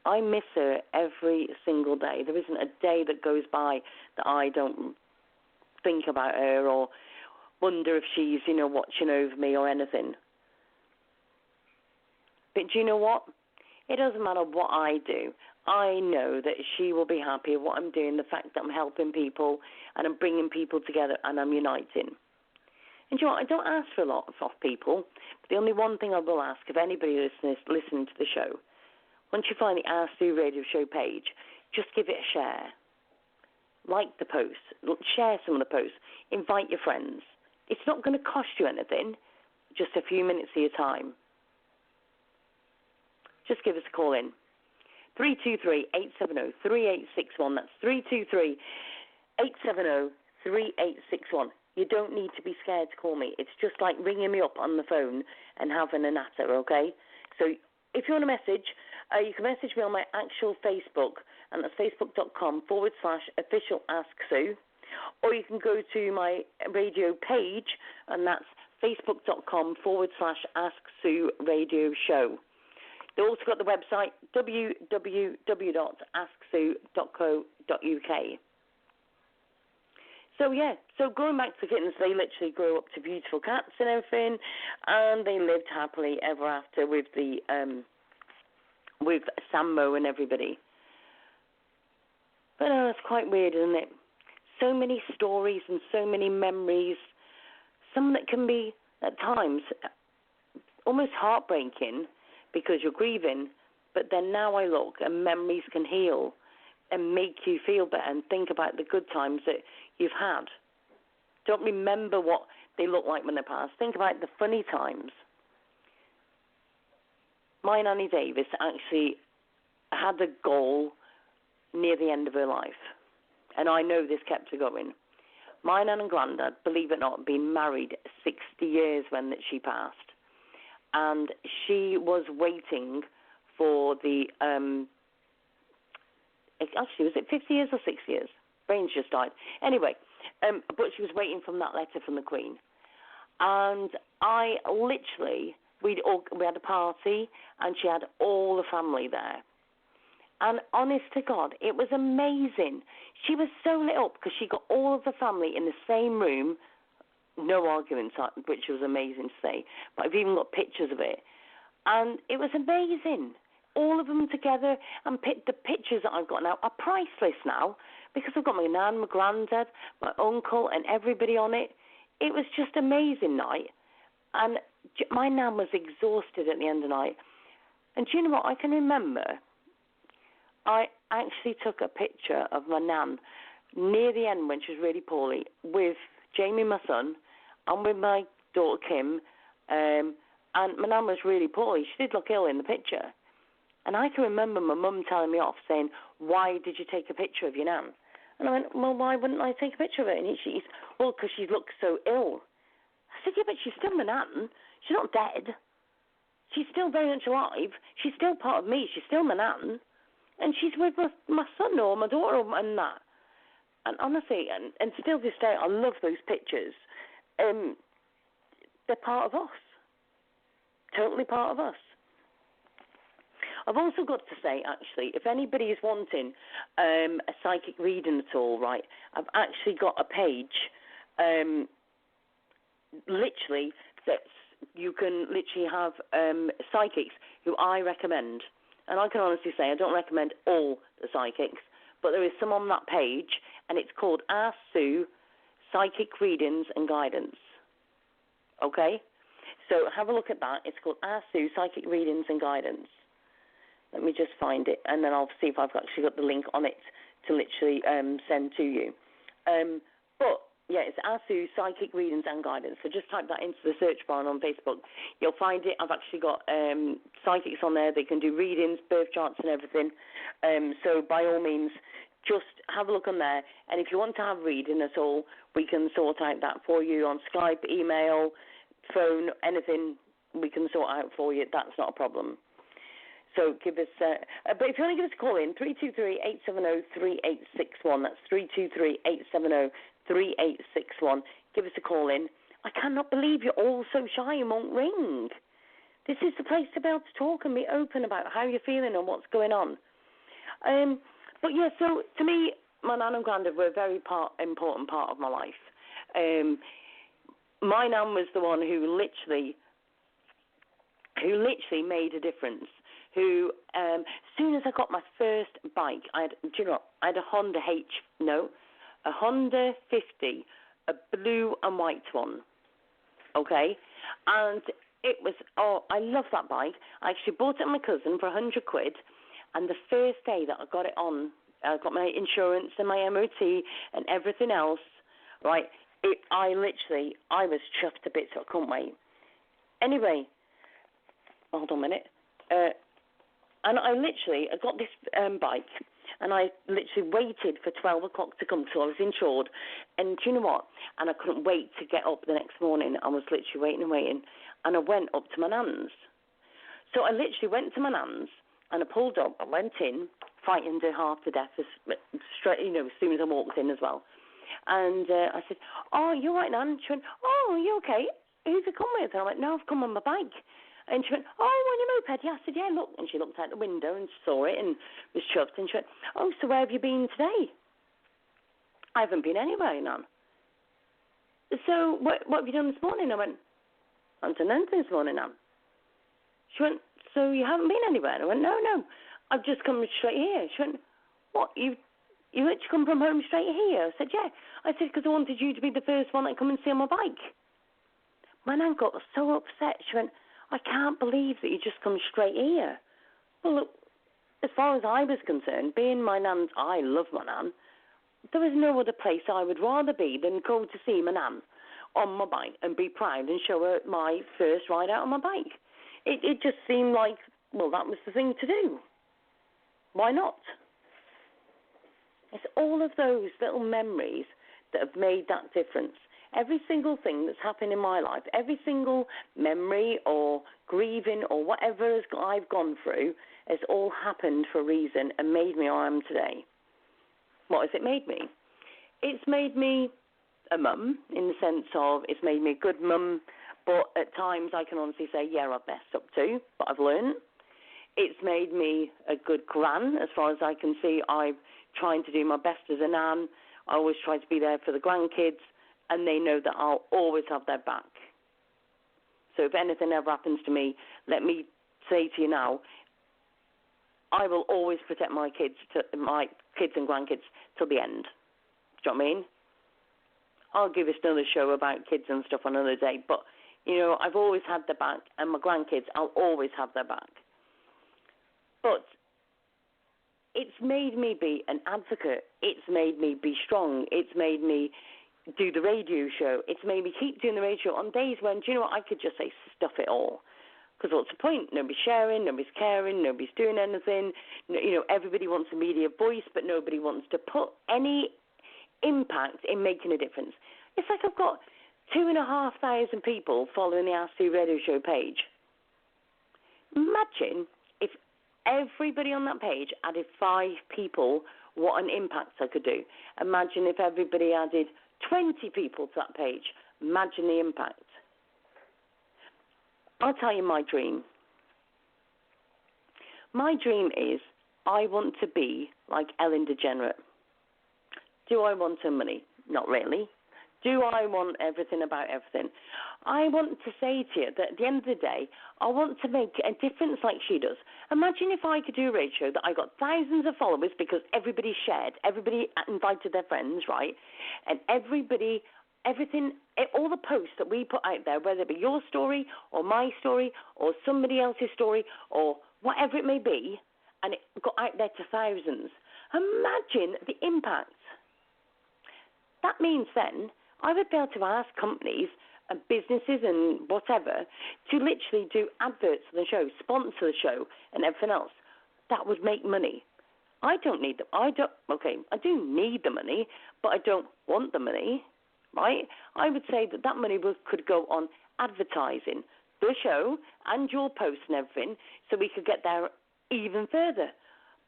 I miss her every single day. There isn't a day that goes by that I don't think about her or wonder if she's, watching over me or anything. But do you know what? It doesn't matter what I do. I know that she will be happy with what I'm doing, the fact that I'm helping people and I'm bringing people together and I'm uniting. And do you know what? I don't ask for a lot off people. But the only one thing I will ask of anybody listening to the show, once you find the Ask Do Radio Show page, just give it a share. Like the post. Share some of the posts. Invite your friends. It's not going to cost you anything, just a few minutes of your time. Just give us a call in. 323-870-3861. That's 323-870-3861. You don't need to be scared to call me. It's just like ringing me up on the phone and having a natter, okay? So if you want to message, you can message me on my actual Facebook, and that's facebook.com/official Ask Sue. Or you can go to my radio page, and that's facebook.com/Ask Sue Radio Show. They also got the website, www.asksue.co.uk. So going back to kittens, they literally grow up to beautiful cats and everything, and they lived happily ever after with with Sammo and everybody. But it's quite weird, isn't it? So many stories and so many memories, some that can be, at times, almost heartbreaking because you're grieving, but then now I look and memories can heal and make you feel better and think about the good times that you've had. Don't remember what they look like when they passed. Think about the funny times. My Nanny Davis actually had a goal near the end of her life, and I know this kept her going. My Nan and Grandad, believe it or not, had been married 60 years when she passed, and she was waiting for the, actually, was it 50 years or 6 years? Brain's just died. Anyway, but she was waiting for that letter from the Queen. And I literally, we had a party, and she had all the family there. And honest to God, it was amazing. She was so lit up because she got all of the family in the same room. No arguments, which was amazing to say. But I've even got pictures of it. And it was amazing. All of them together. And the pictures that I've got now are priceless now because I've got my nan, my granddad, my uncle, and everybody on it. It was just an amazing night. And my nan was exhausted at the end of the night. And do you know what? I can remember I actually took a picture of my nan near the end when she was really poorly with Jamie, my son, and with my daughter Kim. And my nan was really poorly. She did look ill in the picture. And I can remember my mum telling me off saying, "Why did you take a picture of your nan?" And I went, "Well, why wouldn't I take a picture of her?" And she's, "Well, because she looks so ill." I said, "Yeah, but she's still my nan. She's not dead. She's still very much alive. She's still part of me. She's still my nan. And she's with my son or my daughter and that." And honestly, and still this day, I love those pictures. They're part of us. Totally part of us. I've also got to say, actually, if anybody is wanting a psychic reading at all, right, I've actually got a page, literally, that you can literally have psychics who I recommend. And I can honestly say I don't recommend all the psychics, but there is some on that page, and it's called Ask Sue, Psychic Readings and Guidance. Okay? So have a look at that. It's called Ask Sue, Psychic Readings and Guidance. Let me just find it, and then I'll see if I've actually got the link on it to literally send to you. But, yeah, it's Ask Sue, Psychic Readings and Guidance. So just type that into the search bar on Facebook. You'll find it. I've actually got psychics on there. They can do readings, birth charts and everything. So by all means, just have a look on there. And if you want to have reading at all, we can sort out that for you on Skype, email, phone, anything we can sort out for you. That's not a problem. So give us, but if you want to give us a call in, 323-870-3861. That's 323-870-3861. Give us a call in. I cannot believe you're all so shy and won't ring. This is the place to be able to talk and be open about how you're feeling and what's going on. But yeah, so to me, my nan and granddad were a very important part of my life. My nan was the one who literally made a difference. Who, as soon as I got my first bike, I had a Honda a Honda 50, a blue and white one, okay? And it was, I love that bike. I actually bought it on my cousin for £100, and the first day that I got it on, I got my insurance and my MOT and everything else, right? I was chuffed a bit, so I couldn't wait. Anyway, hold on a minute. And I got this bike, and I literally waited for 12 o'clock to come till I was insured. And do you know what? And I couldn't wait to get up the next morning. I was literally waiting and waiting. And I went up to my nan's. So I literally went to my nan's, and I pulled up. I went in, fighting to half to death, straight, as soon as I walked in as well. And I said, "Oh, you all right, Nan?" She went, "Oh, are you okay? Who've you come with?" And I went, "No, I've come on my bike." And she went, "Oh, on your moped?" Yeah, I said, "Yeah, look." And she looked out the window and saw it and was chuffed. And she went, "Oh, so where have you been today?" "I haven't been anywhere, Nan." "So what have you done this morning?" I went, "I haven't done anything this morning, Nan." She went, "So you haven't been anywhere?" And I went, No, I've just come straight here." She went, "What, you actually come from home straight here?" I said, "Yeah." I said, "Because I wanted you to be the first one that come and see on my bike." My nan got so upset. She went, "I can't believe that you just come straight here." Well, look, as far as I was concerned, being my nan's, I love my nan, there was no other place I would rather be than go to see my nan on my bike and be proud and show her my first ride out on my bike. It just seemed like, well, that was the thing to do. Why not? It's all of those little memories that have made that difference. Every single thing that's happened in my life, every single memory or grieving or whatever I've gone through has all happened for a reason and made me who I am today. What has it made me? It's made me a mum, in the sense of it's made me a good mum, but at times I can honestly say, yeah, I've messed up too, but I've learned. It's made me a good gran, as far as I can see. I'm trying to do my best as a nan. I always try to be there for the grandkids, and they know that I'll always have their back. So if anything ever happens to me, let me say to you now, I will always protect my kids and grandkids till the end. Do you know what I mean? I'll give us another show about kids and stuff another day, but, I've always had their back, and my grandkids, I'll always have their back. But it's made me be an advocate. It's made me be strong. It's made me do the radio show. It's made me keep doing the radio show on days when, I could just say, stuff it all. Because what's the point? Nobody's sharing, nobody's caring, nobody's doing anything. Everybody wants a media voice, but nobody wants to put any impact in making a difference. It's like I've got 2,500 people following the Ask Sue radio show page. Imagine if everybody on that page added 5 people, what an impact I could do. Imagine if everybody added 20 people to that page. Imagine the impact. I'll tell you my dream. My dream is I want to be like Ellen DeGeneres. Do I want her money? Not really. Do I want everything about everything? I want to say to you that at the end of the day, I want to make a difference like she does. Imagine if I could do a radio show that I got thousands of followers because everybody shared, everybody invited their friends, right? And everybody, everything, all the posts that we put out there, whether it be your story or my story or somebody else's story or whatever it may be, and it got out there to thousands. Imagine the impact. That means then I would be able to ask companies and businesses and whatever to literally do adverts for the show, sponsor the show and everything else. That would make money. I don't need them. I do need the money, but I don't want the money, right? I would say that money could go on advertising the show and your posts and everything so we could get there even further.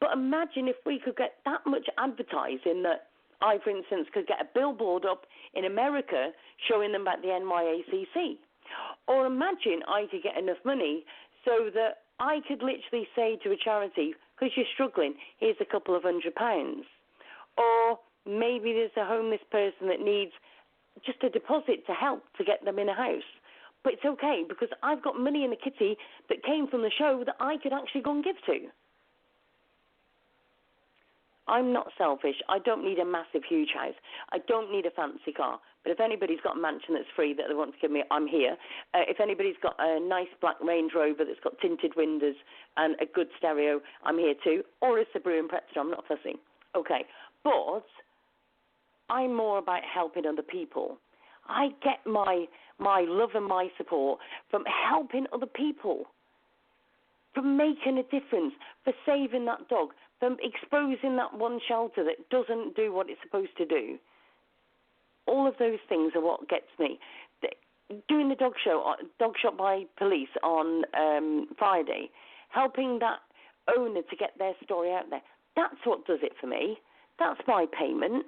But imagine if we could get that much advertising that I, for instance, could get a billboard up in America showing them about the NYACC. Or imagine I could get enough money so that I could literally say to a charity, because you're struggling, here's a couple of £100. Or maybe there's a homeless person that needs just a deposit to help to get them in a house. But it's okay, because I've got money in the kitty that came from the show that I could actually go and give to. I'm not selfish. I don't need a massive, huge house. I don't need a fancy car. But if anybody's got a mansion that's free that they want to give me, I'm here. If anybody's got a nice black Range Rover that's got tinted windows and a good stereo, I'm here too. Or a Subaru Impreza, I'm not fussy. Okay. But I'm more about helping other people. I get my love and my support from helping other people, from making a difference, for saving that dog, from exposing that one shelter that doesn't do what it's supposed to do. All of those things are what gets me. Doing the dog shot by police on Friday, helping that owner to get their story out there, that's what does it for me. That's my payment.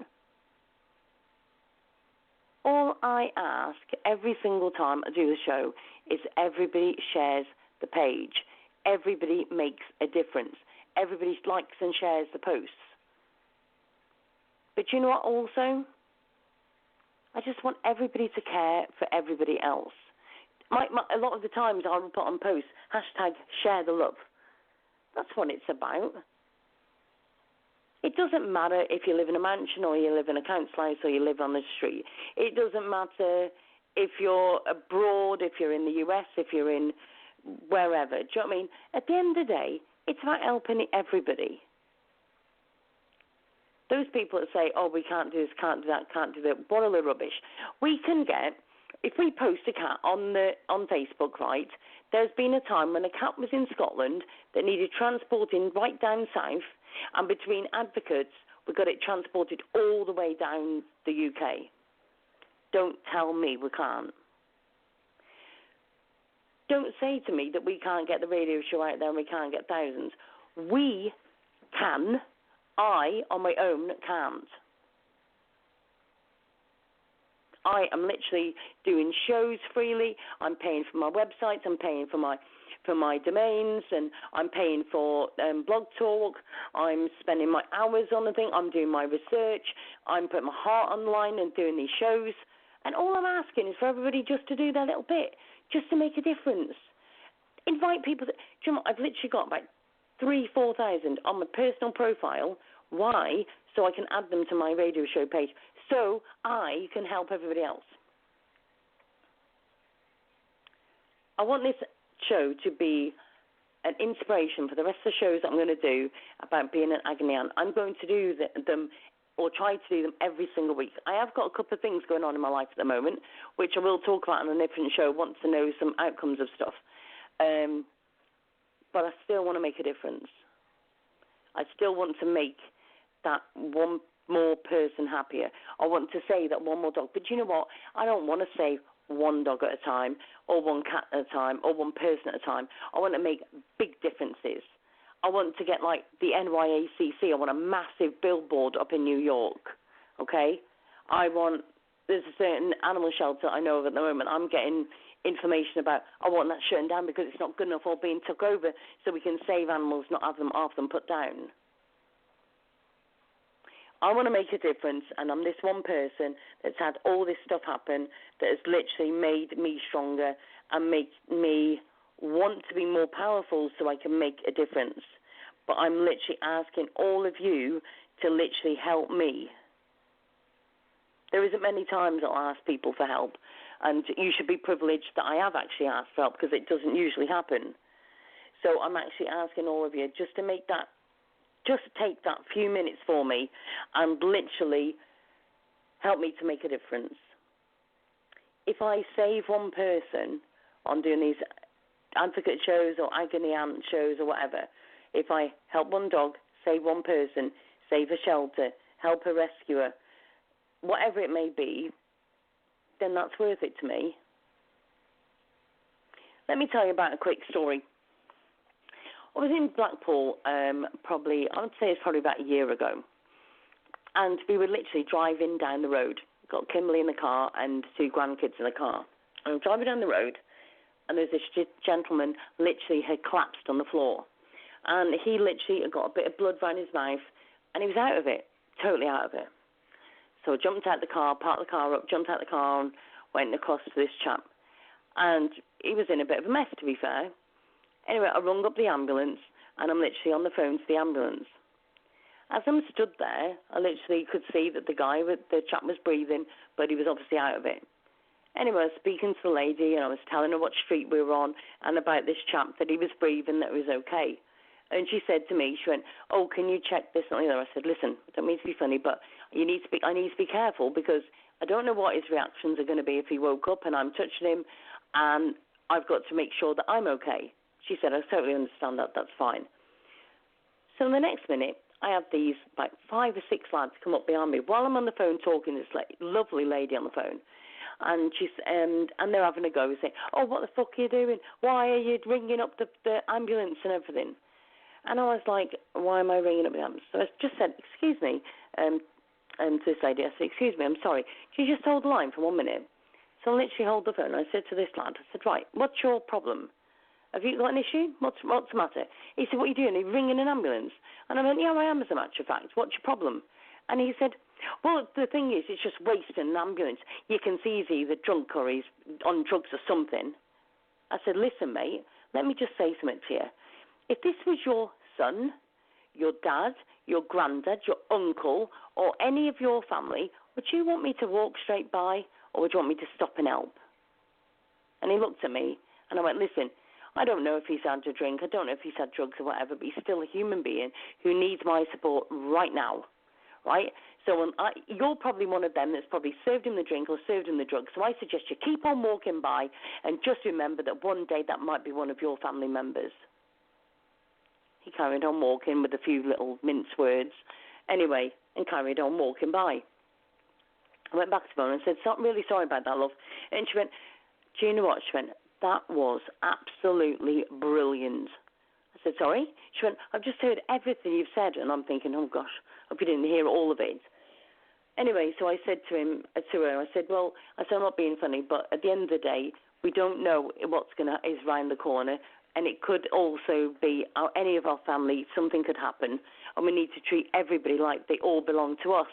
All I ask every single time I do the show is everybody shares the page. Everybody makes a difference. Everybody likes and shares the posts. But you know what also? I just want everybody to care for everybody else. A lot of the times I will put on posts, #share the love. That's what it's about. It doesn't matter if you live in a mansion or you live in a council house or you live on the street. It doesn't matter if you're abroad, if you're in the US, if you're in wherever. Do you know what I mean? At the end of the day, it's about helping everybody. Those people that say, oh, we can't do this, can't do that, can't do that, what are the rubbish? We can get, if we post a cat on Facebook, right, there's been a time when a cat was in Scotland that needed transporting right down south, and between advocates, we got it transported all the way down the UK. Don't tell me we can't. Don't say to me that we can't get the radio show out there and we can't get thousands. We can. I, on my own, can't. I am literally doing shows freely. I'm paying for my websites. I'm paying for my domains, and I'm paying for Blog Talk. I'm spending my hours on the thing. I'm doing my research. I'm putting my heart on the line and doing these shows. And all I'm asking is for everybody just to do their little bit, just to make a difference. Invite people. Do you know what? I've literally got about 3,000-4,000 on my personal profile. Why? So I can add them to my radio show page, so I can help everybody else. I want this show to be an inspiration for the rest of the shows that I'm going to do about being an agony aunt. I'm going to do them, or try to do them, every single week. I have got a couple of things going on in my life at the moment, which I will talk about on a different show once to know some outcomes of stuff. But I still want to make a difference. I still want to make that one more person happier. I want to say that one more dog. But you know what? I don't want to say one dog at a time, or one cat at a time, or one person at a time. I want to make big differences. I want to get like the NYACC. I want a massive billboard up in New York, okay? There's a certain animal shelter I know of at the moment. I'm getting information about, I want that shutting down because it's not good enough or being took over, so we can save animals, not have them put down. I want to make a difference, and I'm this one person that's had all this stuff happen that has literally made me stronger and make me want to be more powerful so I can make a difference. But I'm literally asking all of you to literally help me. There isn't many times I'll ask people for help, and you should be privileged that I have actually asked for help, because it doesn't usually happen. So I'm actually asking all of you just to make that, just take that few minutes for me and literally help me to make a difference. If I save one person on doing these advocate shows or agony aunt shows or whatever, if I help one dog, save one person, save a shelter, help a rescuer, whatever it may be, then that's worth it to me. Let me tell you about a quick story. I was in Blackpool I would say it's probably about a year ago, and we were literally driving down the road. Got Kimberly in the car and 2 grandkids in the car. And I'm driving down the road, and there's this gentleman literally had collapsed on the floor. And he literally had got a bit of blood around his mouth, and he was out of it, totally out of it. So I jumped out the car, parked the car up, jumped out the car, and went across to this chap. And he was in a bit of a mess, to be fair. Anyway, I rung up the ambulance, and I'm literally on the phone to the ambulance. As I'm stood there, I literally could see that the chap was breathing, but he was obviously out of it. Anyway, I was speaking to the lady, and I was telling her what street we were on, and about this chap, that he was breathing, that it was okay. And she said to me, she went, oh, can you check this and the other? I said, listen, I don't mean to be funny, but I need to be careful, because I don't know what his reactions are going to be if he woke up and I'm touching him, and I've got to make sure that I'm okay. She said, I totally understand that. That's fine. So the next minute, I have these like 5 or 6 lads come up behind me while I'm on the phone talking to this lovely lady on the phone. And they're having a go, saying, oh, what the fuck are you doing? Why are you ringing up the ambulance and everything? And I was like, why am I ringing up the ambulance? So I just said, excuse me, to this lady, I said, excuse me, I'm sorry. Can you just hold the line for 1 minute? So I literally hold the phone. I said to this lad, I said, right, what's your problem? Have you got an issue? What's the matter? He said, what are you doing? Are you ringing an ambulance? And I went, yeah, I am, as a matter of fact. What's your problem? And he said, well, the thing is, it's just wasting an ambulance. You can see he's either drunk or he's on drugs or something. I said, listen, mate, let me just say something to you. If this was your son, your dad, your granddad, your uncle, or any of your family, would you want me to walk straight by, or would you want me to stop and help? And he looked at me, and I went, listen, I don't know if he's had a drink, I don't know if he's had drugs or whatever, but he's still a human being who needs my support right now, right? So you're probably one of them that's probably served him the drink or served him the drugs, so I suggest you keep on walking by and just remember that one day that might be one of your family members. He carried on walking with a few little mince words, anyway, and carried on walking by. I went back to her and said, really sorry about that, love. And she went, do you know what? She went, that was absolutely brilliant. I said, sorry? She went, I've just heard everything you've said. And I'm thinking, oh, gosh, I hope you didn't hear all of it. Anyway, so I said to her, I said, well, I'm not being funny, but at the end of the day, we don't know what's is around the corner. And it could also be any of our family, something could happen. And we need to treat everybody like they all belong to us.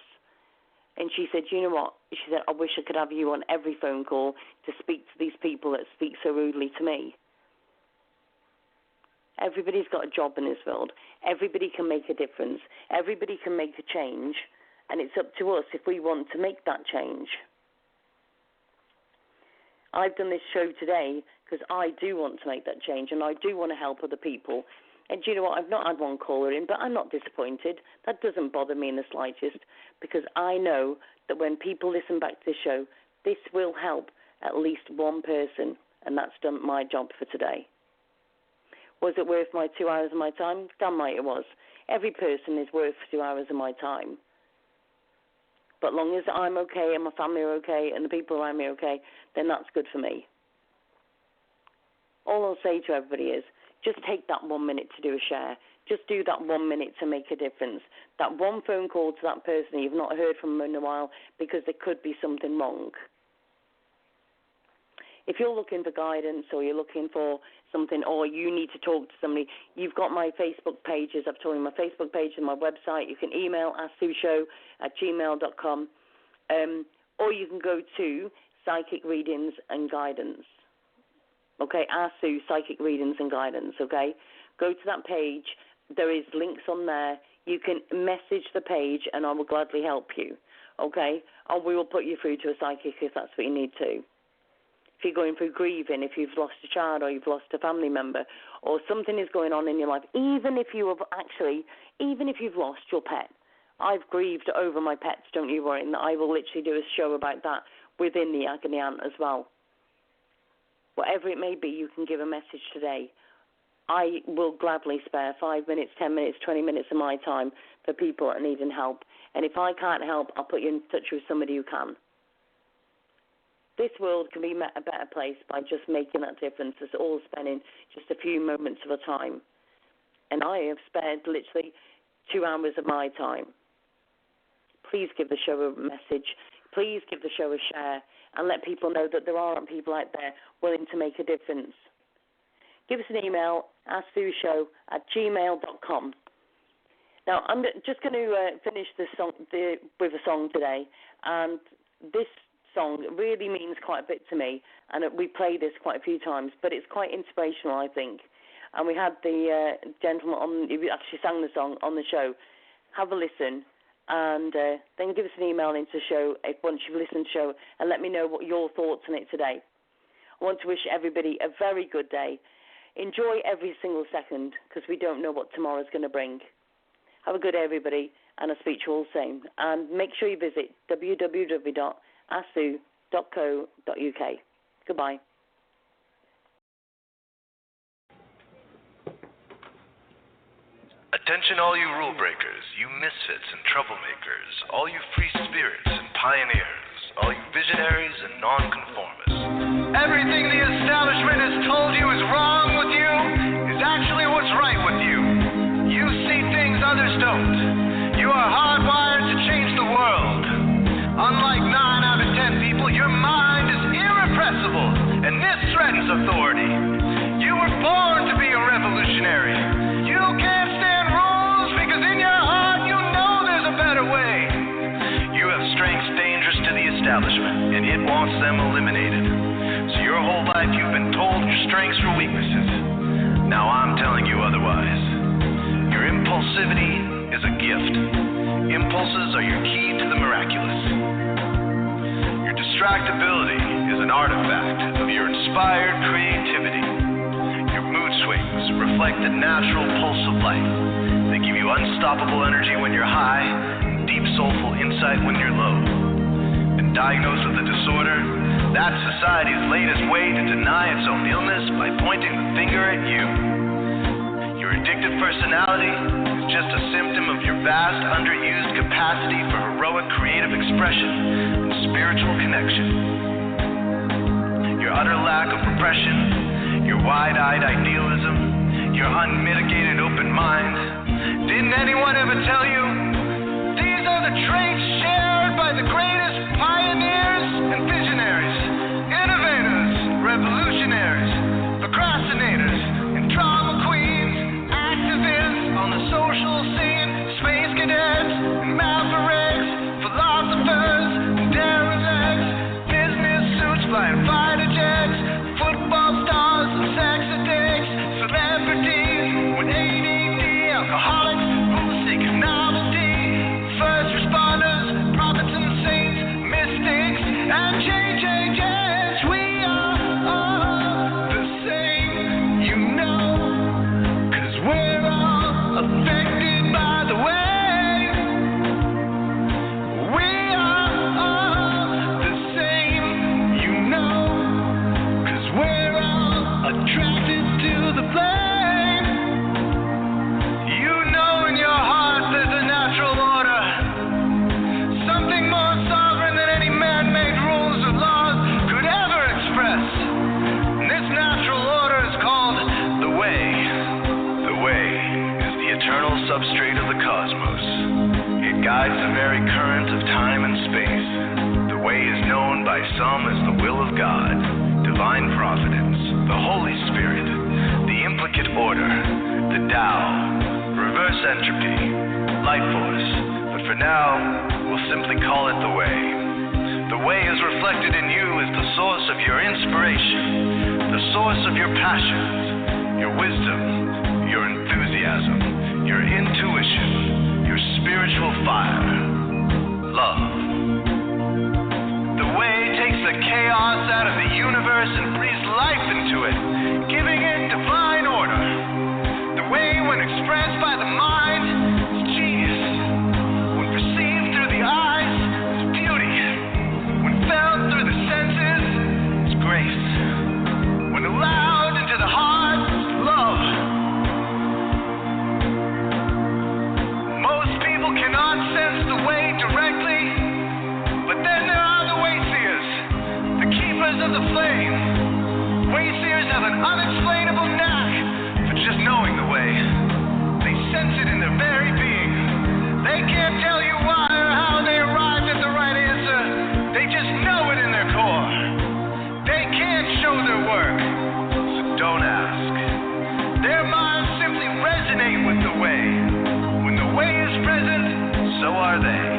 And she said, you know what? She said, I wish I could have you on every phone call to speak to these people that speak so rudely to me. Everybody's got a job in this world. Everybody can make a difference. Everybody can make a change. And it's up to us if we want to make that change. I've done this show today because I do want to make that change and I do want to help other people. And do you know what? I've not had one caller in, but I'm not disappointed. That doesn't bother me in the slightest because I know that when people listen back to the show, this will help at least one person, and that's done my job for today. Was it worth my 2 hours of my time? Damn right it was. Every person is worth 2 hours of my time. But long as I'm okay and my family are okay and the people around me are okay, then that's good for me. All I'll say to everybody is, just take that 1 minute to do a share. Just do that 1 minute to make a difference. That one phone call to that person you've not heard from in a while because there could be something wrong. If you're looking for guidance or you're looking for something or you need to talk to somebody, you've got my Facebook pages. I've told you my Facebook page and my website. You can email asksueshow@gmail.com or you can go to Psychic Readings and Guidance. Okay, Ask Sue, Psychic Readings and Guidance, okay? Go to that page. There is links on there. You can message the page, and I will gladly help you, okay? Or we will put you through to a psychic if that's what you need to. If you're going through grieving, if you've lost a child or you've lost a family member or something is going on in your life, even if you've lost your pet. I've grieved over my pets, don't you worry, and I will literally do a show about that within the Agony Aunt as well. Whatever it may be, you can give a message today. I will gladly spare 5 minutes, 10 minutes, 20 minutes of my time for people that are needing help. And if I can't help, I'll put you in touch with somebody who can. This world can be a better place by just making that difference. It's all spending just a few moments of a time. And I have spared literally 2 hours of my time. Please give the show a message. Please give the show a share and let people know that there are people out there willing to make a difference. Give us an email, asksueshow@gmail.com. Now, I'm just going to finish this song with a song today, and this song really means quite a bit to me, and we play this quite a few times, but it's quite inspirational, I think. And we had the gentleman who actually sang the song on the show. Have a listen. And then give us an email into the show once you've listened to the show and let me know what your thoughts on it today. I want to wish everybody a very good day. Enjoy every single second because we don't know what tomorrow's going to bring. Have a good day, everybody, and I'll speak to you all soon. And make sure you visit www asu.co.uk. Goodbye. Attention all you rule breakers, you misfits and troublemakers, all you free spirits and pioneers, all you visionaries and nonconformists. Everything the establishment has told you is wrong with you is actually what's right with you. You see things others don't. You are hardwired to change the world. Unlike 9 out of 10 people, your mind is irrepressible, and this threatens authority. You were born to be a revolutionary. You can't stand rules because in your heart you know there's a better way. You have strengths dangerous to the establishment, and it wants them eliminated. So your whole life you've been told your strengths were weaknesses. Now I'm telling you otherwise. Your impulsivity is a gift. Impulses are your key to the miraculous. Your distractibility is an artifact of your inspired creativity. Your mood swings reflect the natural pulse of life. They give you unstoppable energy when you're high, and deep soulful insight when you're low. And diagnosed with a disorder, that's society's latest way to deny its own illness by pointing the finger at you. Your addictive personality is just a symptom of your vast, underused capacity for heroic creative expression and spiritual connection. Your utter lack of repression, your wide-eyed idealism, your unmitigated open mind. Didn't anyone ever tell you? These are the traits shared by the greatest pioneers and visionaries, innovators, revolutionaries, procrastinators, and drama queens, activists on the social scene, space cadets, and mavericks, philosophers, and derelicts, business suits, flying fighter jets, football stars, and sex addicts, celebrities with ADD, alcoholics who seek novelty, first responders, prophets and saints, mystics, and JJJs. We are all the same, you know, 'cause we're all affected by the way. We are all the same, you know, 'cause we're all attracted to the flame. You know in your heart there's a natural order, something more sovereign than any man-made rules or laws could ever express. And this natural order is called the way. The way is the eternal substrate of the cosmos. It guides the very current of time and space. The way is known by some as the will of God, divine providence, the Holy Spirit, the implicate order, the Tao, reverse entropy, light force. But for now, we'll simply call it the way. The way is reflected in you as the source of your inspiration, the source of your passions, your wisdom, your enthusiasm, your intuition, your spiritual fire, love. The way takes the chaos out of the universe and breathes life into it, giving it divine order. The way, when expressed by the mind, is genius. When perceived through the eyes, is beauty. When felt through the senses, is grace. When allowed into the heart, is love. Most people cannot sense the way directly, but then there are the wayseers, the keepers of the flame. Wayseers have an unexplainable knack for just knowing the way. They sense it in their very being. They can't tell you why or how they arrived at the right answer. They just know it in their core. They can't show their work, so don't ask. Their minds simply resonate with the way. When the way is present, so are they.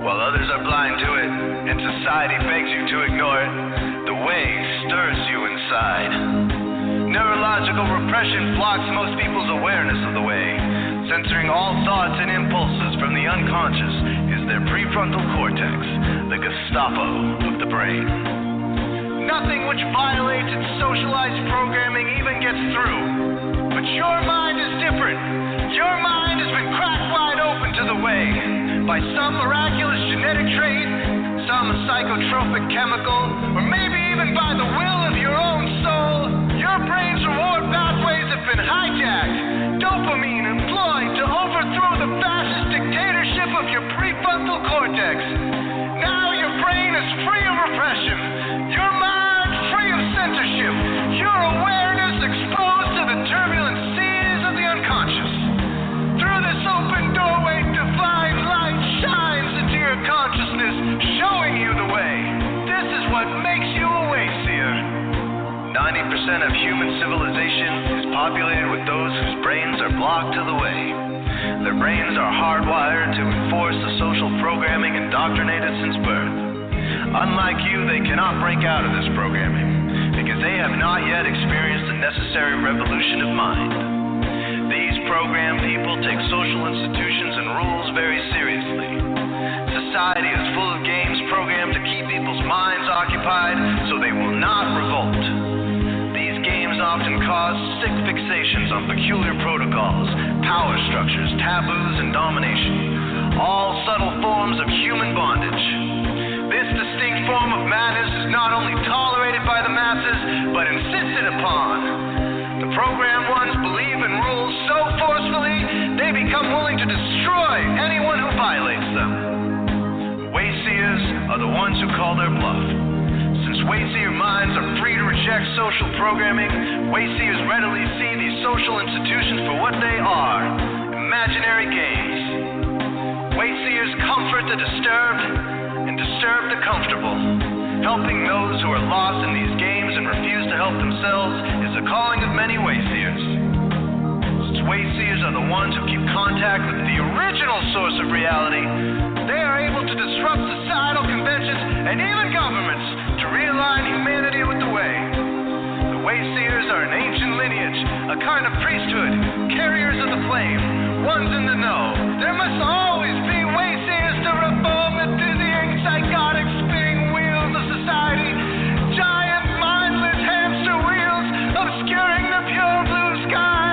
While others are blind to it, and society begs you to ignore it, the way stirs you inside. Neurological repression blocks most people's awareness of the way. Censoring all thoughts and impulses from the unconscious is their prefrontal cortex, the Gestapo of the brain. nothing which violates its socialized programming even gets through. But your mind is different. Your mind has been cracked wide open to the way by some miraculous genetic trait, some psychotropic chemical, or maybe even by the will of your own soul. Your brain's reward pathways have been hijacked, dopamine employed to overthrow the fascist dictatorship of your prefrontal cortex. Now your brain is free of repression, your mind free of censorship, your awareness exposed to the turbulent seas of the unconscious. Through this open doorway, divine light shines into your consciousness, showing you the way. This is what makes you a wayseer. 90% of human civilization is populated with those whose brains are blocked to the way. Their brains are hardwired to enforce the social programming indoctrinated since birth. Unlike you, they cannot break out of this programming because they have not yet experienced the necessary revolution of mind. These programmed people take social institutions and rules very seriously. Society is full of games programmed to keep people's minds occupied so they will not revolt. These games often cause sick fixations on peculiar protocols, power structures, taboos, and domination, all subtle forms of human bondage. This distinct form of madness is not only tolerated by the masses, but insisted upon. The programmed ones believe in rules so forcefully, they become willing to destroy anyone who violates them. Wayseers are the ones who call their bluff. Since wayseer minds are free to reject social programming, wayseers readily see these social institutions for what they are, imaginary games. Wayseers comfort the disturbed and disturb the comfortable. Helping those who are lost in these games and refuse to help themselves is the calling of many wayseers. Since wayseers are the ones who keep contact with the original source of reality, they are able to disrupt societal conventions and even governments to realign humanity with the way. The wayseers are an ancient lineage, a kind of priesthood, carriers of the flame, ones in the know. There must always be wayseers to reform the dizzying, psychotic, spinning wheels of society, giant, mindless hamster wheels obscuring the pure blue sky,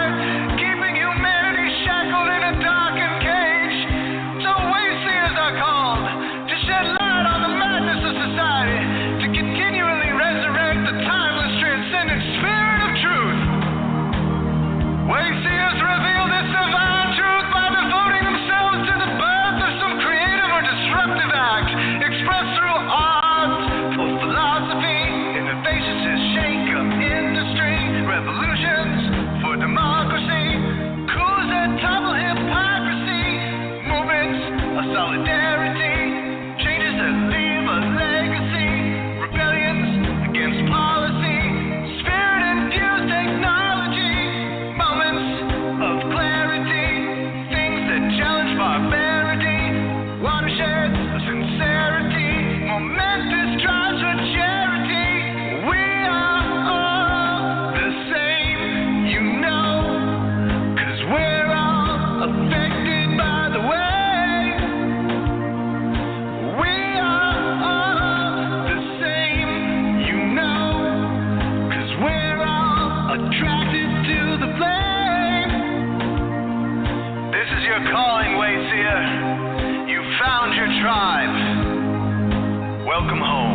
keeping humanity shackled in a darkened cage. So wayseers are called to shed light on the madness of society, to continually resurrect the timeless, transcendent spirit of truth. Wayseers reveal this divine truth by devoting themselves to the birth of some creative or disruptive act, expressed through art or philosophy, innovations to shake up industry, revolutions for democracy, coups that topple hypocrisy, movements of solidarity, changes that leave a legacy, rebellions against policy, spirit-infused technology, moments of clarity, things that challenge barbarity, watersheds of sincerity, momentous drives for charity. We are all the same, you know, 'cause we're all affected by the way. We are all the same, you know, 'cause we're all attracted to the flame. This is your calling, wayseer. You found your tribe. Welcome home.